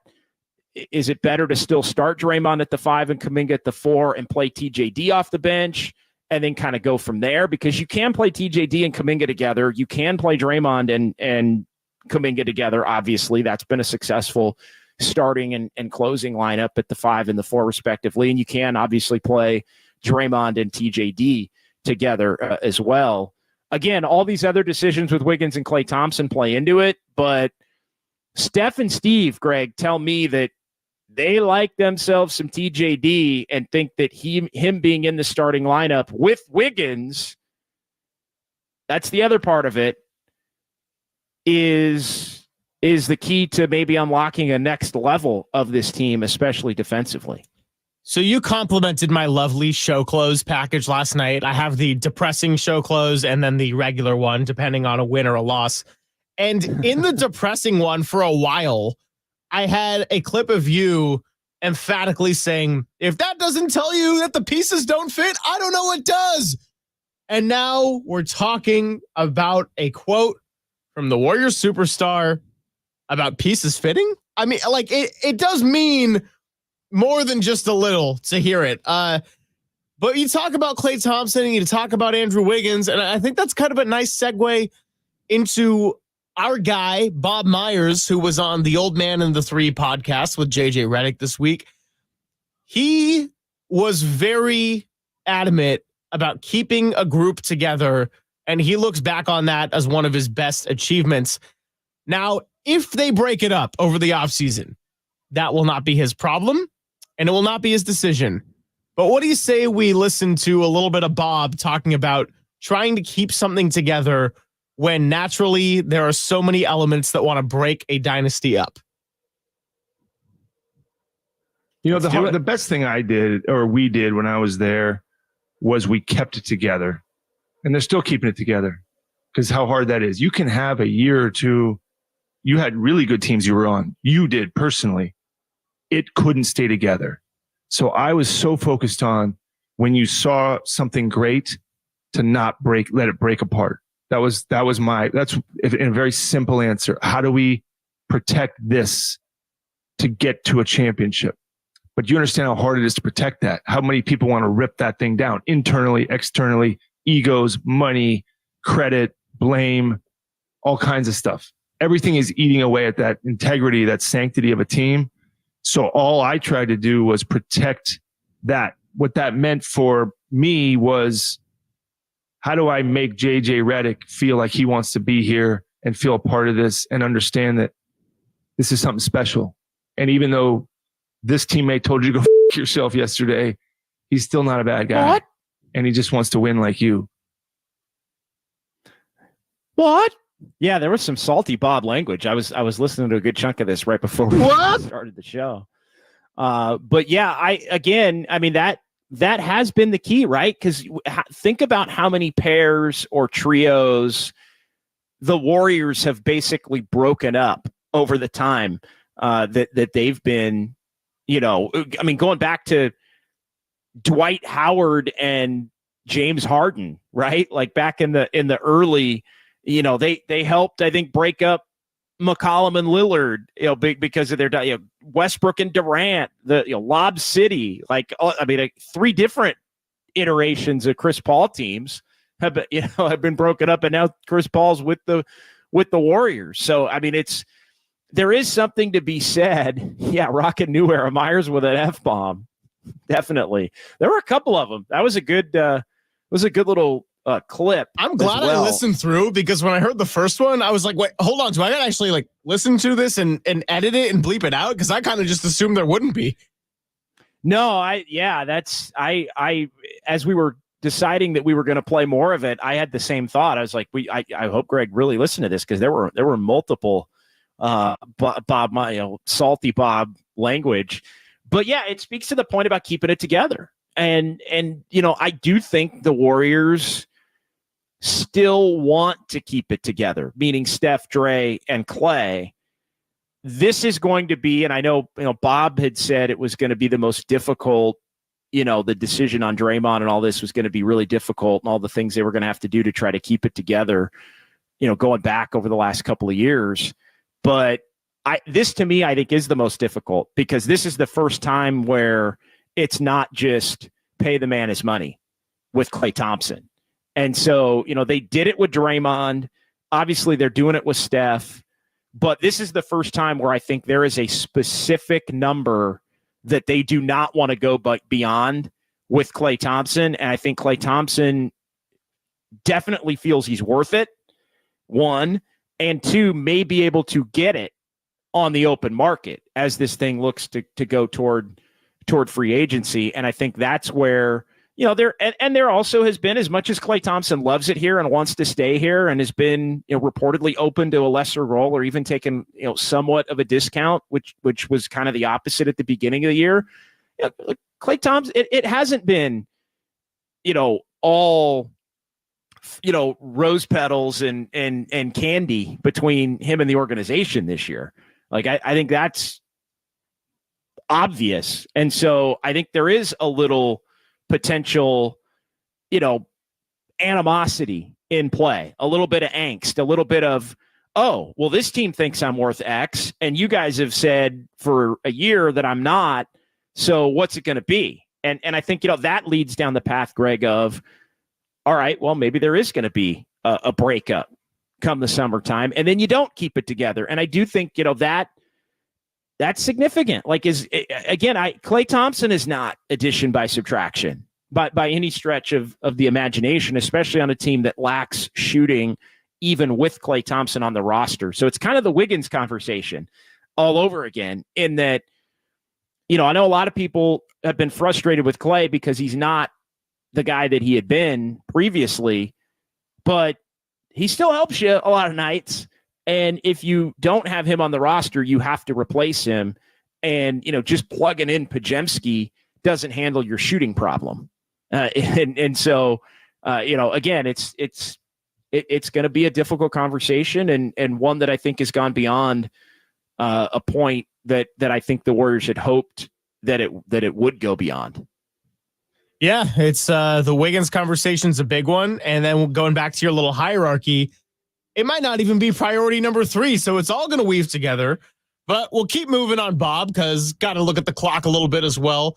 Is it better to still start Draymond at the 5 and Kuminga at the 4 and play TJD off the bench and then kind of go from there? Because you can play TJD and Kuminga together. You can play Draymond and Kuminga together. Obviously, that's been a successful starting and closing lineup at the 5 and the 4 respectively. And you can obviously play Draymond and TJD together as well. Again, all these other decisions with Wiggins and Klay Thompson play into it, but Steph and Steve, Greg, tell me that they like themselves some TJD and think that him being in the starting lineup with Wiggins, that's the other part of it, is the key to maybe unlocking a next level of this team, especially defensively. So you complimented my lovely show clothes package last night. I have the depressing show clothes and then the regular one, depending on a win or a loss. And in the depressing one, for a while, I had a clip of you emphatically saying, if that doesn't tell you that the pieces don't fit, I don't know what does. And now we're talking about a quote from the Warriors superstar about pieces fitting. I mean, like it does mean more than just a little to hear it. But you talk about Klay Thompson and you talk about Andrew Wiggins, and I think that's kind of a nice segue into our guy, Bob Myers, who was on the Old Man and the Three podcast with JJ Redick this week. He was very adamant about keeping a group together, and he looks back on that as one of his best achievements. Now, if they break it up over the offseason, that will not be his problem, and it will not be his decision. But what do you say we listen to a little bit of Bob talking about trying to keep something together when naturally there are so many elements that want to break a dynasty up? You know, the best thing I did, or we did when I was there, was we kept it together. And they're still keeping it together because how hard that is. You can have a year or two. You had really good teams you were on. You did personally. It couldn't stay together. So I was so focused on when you saw something great to not let it break apart. That's a very simple answer. How do we protect this to get to a championship? But you understand how hard it is to protect that. How many people want to rip that thing down internally, externally, egos, money, credit, blame, all kinds of stuff. Everything is eating away at that integrity, that sanctity of a team. So all I tried to do was protect that. What that meant for me was, how do I make JJ Redick feel like he wants to be here and feel a part of this and understand that this is something special? And even though this teammate told you to go f yourself yesterday, he's still not a bad guy. What? And he just wants to win like you. What? Yeah, there was some salty Bob language. I was listening to a good chunk of this right before we started the show. But yeah, I mean that has been the key, right? Because think about how many pairs or trios the Warriors have basically broken up over the time that they've been, you know, I mean, going back to Dwight Howard and James Harden, right? Like back in the early, you know, they helped, I think, break up McCollum and Lillard, you know, because of their, you know, Westbrook and Durant, Lob City, like, I mean, like 3 different iterations of Chris Paul teams have been broken up, and now Chris Paul's with the Warriors. So, I mean, there is something to be said. Yeah, rocking New Era Myers with an F-bomb. Definitely. There were a couple of them. That was a good little clip. I'm glad I listened through, because when I heard the first one, I was like, wait, hold on. Do I gotta actually like listen to this and edit it and bleep it out? Because I kind of just assumed there wouldn't be. No, as we were deciding that we were going to play more of it, I had the same thought. I was like, I hope Greg really listened to this, because there were multiple salty Bob language. But yeah, it speaks to the point about keeping it together. And you know, I do think the Warriors still want to keep it together, meaning Steph, Dre, and Klay. This is going to be, and I know, you know, Bob had said it was going to be the most difficult, you know, the decision on Draymond and all this was going to be really difficult, and all the things they were going to have to do to try to keep it together, you know, going back over the last couple of years. But this to me, I think, is the most difficult, because this is the first time where it's not just pay the man his money with Klay Thompson. And so, you know, they did it with Draymond. Obviously, they're doing it with Steph. But this is the first time where I think there is a specific number that they do not want to go beyond with Klay Thompson. And I think Klay Thompson definitely feels he's worth it, 1. And 2, may be able to get it on the open market as this thing looks to go toward free agency. And I think that's where, you know, there also has been, as much as Klay Thompson loves it here and wants to stay here and has been, you know, reportedly open to a lesser role or even taken, you know, somewhat of a discount, which was kind of the opposite at the beginning of the year. Klay Thompson, it hasn't been, all, rose petals and candy between him and the organization this year. Like, I think that's obvious. And so I think there is a little potential, animosity in play, a little bit of angst, a little bit of, oh, well, this team thinks I'm worth X, and you guys have said for a year that I'm not. So what's it going to be? And I think, that leads down the path, Greg, of, all right, well, maybe there is going to be a breakup come the summertime, and then you don't keep it together. And I do think, that's significant. Like, Klay Thompson is not addition by subtraction by any stretch of the imagination, especially on a team that lacks shooting, even with Klay Thompson on the roster. So it's kind of the Wiggins conversation all over again, in that, I know a lot of people have been frustrated with Klay because he's not the guy that he had been previously, but he still helps you a lot of nights. And if you don't have him on the roster, you have to replace him. And, just plugging in Podziemski doesn't handle your shooting problem. And so, again, it's going to be a difficult conversation, and one that I think has gone beyond a point that I think the Warriors had hoped that it would go beyond. Yeah, it's the Wiggins conversation's a big one. And then going back to your little hierarchy, it might not even be priority number 3. So it's all going to weave together. But we'll keep moving on, Bob, because got to look at the clock a little bit as well.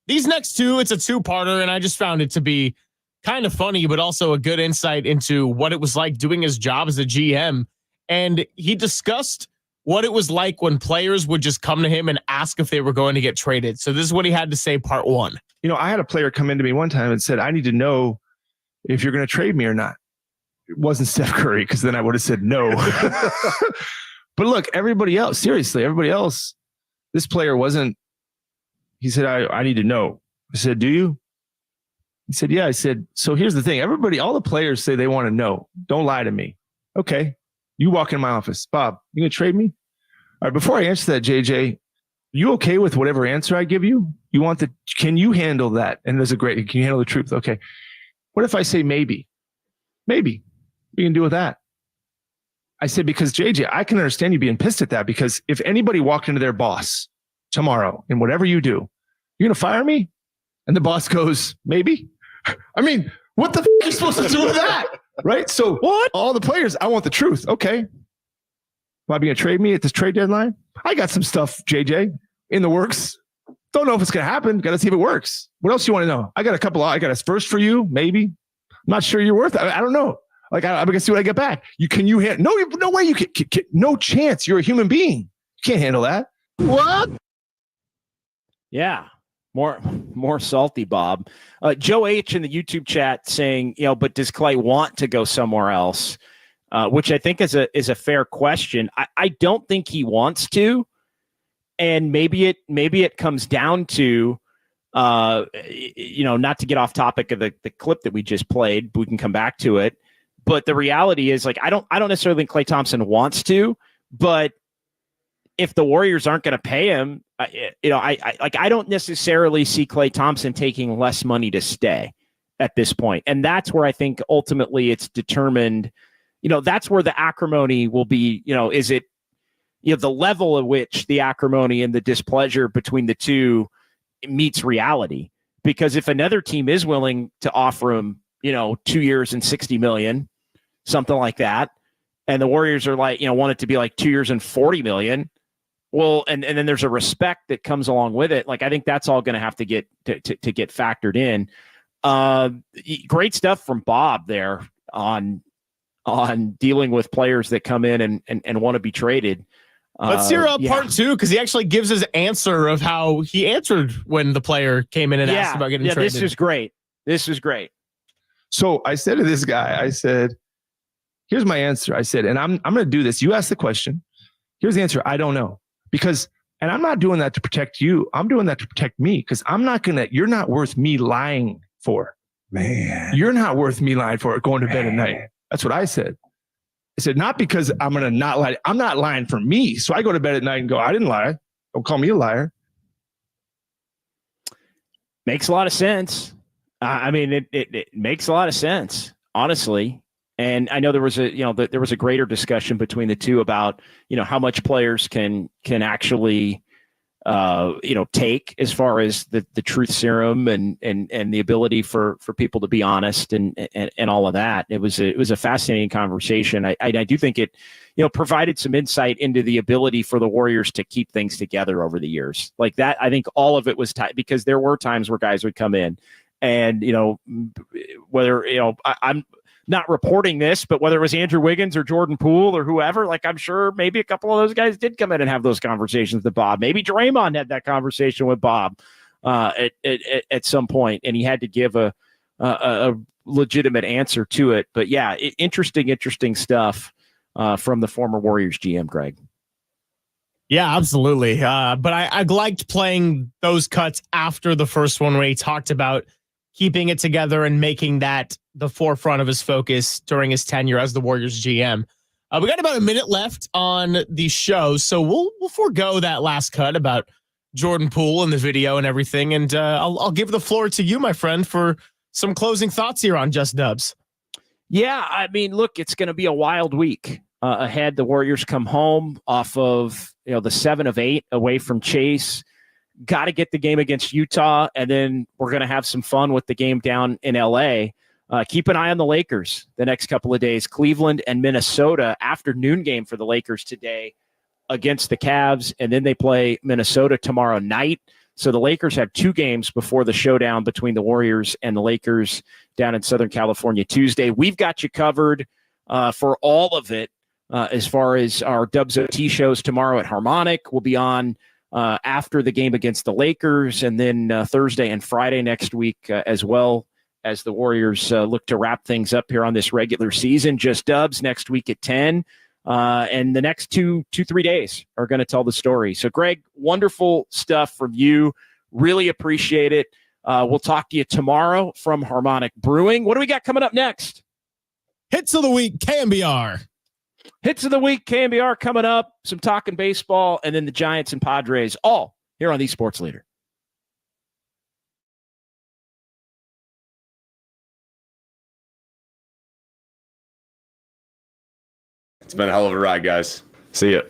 These next two, it's a two-parter, and I just found it to be kind of funny, but also a good insight into what it was like doing his job as a GM. And he discussed what it was like when players would just come to him and ask if they were going to get traded. So this is what he had to say, part 1. I had a player come into me one time and said, I need to know if you're going to trade me or not. It wasn't Steph Curry, because then I would have said no. But look, everybody else, this player wasn't. He said, I need to know. I said, do you? He said, yeah. I said, so here's the thing. All the players say they want to know. Don't lie to me. Okay. You walk in my office. Bob, you going to trade me? All right. Before I answer that, JJ, you okay with whatever answer I give you? Can you handle that? And there's can you handle the truth? Okay. What if I say maybe? Maybe. What are you going to do with that? I said, because JJ, I can understand you being pissed at that, because if anybody walked into their boss tomorrow and whatever you do, you're going to fire me? And the boss goes, maybe? I mean, what the f*** are you supposed to do with that? Right? So what? All the players, I want the truth. Okay. Bob, you going to trade me at this trade deadline? I got some stuff, JJ, in the works. Don't know if it's going to happen. Got to see if it works. What else you want to know? I got a first for you, maybe. I'm not sure you're worth it. I don't know. Like, I'm going to see what I get back. No way you can, no chance. You're a human being. You can't handle that. What? Yeah. More salty, Bob. Joe H in the YouTube chat saying, but does Klay want to go somewhere else? Which I think is a fair question. I don't think he wants to. And maybe it comes down to, not to get off topic of the clip that we just played, but we can come back to it. But the reality is, like, I don't necessarily think Klay Thompson wants to, but if the Warriors aren't going to pay him, I don't necessarily see Klay Thompson taking less money to stay at this point. And that's where I think ultimately it's determined, that's where the acrimony will be, is it, the level at which the acrimony and the displeasure between the two meets reality. Because if another team is willing to offer him, 2 years and $60 million, something like that, and the Warriors are like, want it to be like 2 years and $40 million. Well, and then there's a respect that comes along with it. Like, I think that's all going to have to get to get factored in. Great stuff from Bob there on dealing with players that come in and want to be traded. Let's hear part 2, because he actually gives his answer of how he answered when the player came in and asked about getting traded. This is great. So I said to this guy, I said, here's my answer. I said, and I'm going to do this. You asked the question. Here's the answer. I don't know. And I'm not doing that to protect you. I'm doing that to protect me, because you're not worth me lying for. Man. You're not worth me lying for going to bed at night. That's what I said. I said, not because I'm going to not lie. I'm not lying for me. So I go to bed at night and go, I didn't lie. Don't call me a liar. Makes a lot of sense. I mean, it makes a lot of sense, honestly. And I know there was a greater discussion between the two about, how much players can actually, take as far as the truth serum and the ability for people to be honest and all of that. It was a fascinating conversation. I do think it, provided some insight into the ability for the Warriors to keep things together over the years like that. I think all of it was tight because there were times where guys would come in and, whether, I'm not reporting this, but whether it was Andrew Wiggins or Jordan Poole or whoever, like I'm sure maybe a couple of those guys did come in and have those conversations with Bob. Maybe Draymond had that conversation with Bob at some point, and he had to give a legitimate answer to it. But yeah, interesting stuff from the former Warriors GM, Greg. Yeah, absolutely. But I liked playing those cuts after the first one where he talked about keeping it together and making that the forefront of his focus during his tenure as the Warriors GM. We got about a minute left on the show, so we'll forego that last cut about Jordan Poole and the video and everything, and I'll give the floor to you, my friend, for some closing thoughts here on Just Dubs. Yeah, I mean, look, it's going to be a wild week ahead. The Warriors come home off of the 7 of 8 away from Chase. Got to get the game against Utah, and then we're going to have some fun with the game down in L.A. Keep an eye on the Lakers the next couple of days. Cleveland and Minnesota, afternoon game for the Lakers today against the Cavs, and then they play Minnesota tomorrow night. So the Lakers have 2 games before the showdown between the Warriors and the Lakers down in Southern California Tuesday. We've got you covered for all of it as far as our Dubs OT shows tomorrow at Harmonic. We'll be on after the game against the Lakers, and then Thursday and Friday next week as well as the Warriors look to wrap things up here on this regular season. Just Dubs next week at 10. And the next 3 days are going to tell the story. So, Greg, wonderful stuff from you. Really appreciate it. We'll talk to you tomorrow from Harmonic Brewing. What do we got coming up next? Hits of the week, KNBR. Hits of the week, KNBR coming up. Some talking baseball, and then the Giants and Padres, all here on the Sports Leader. It's been a hell of a ride, guys. See ya.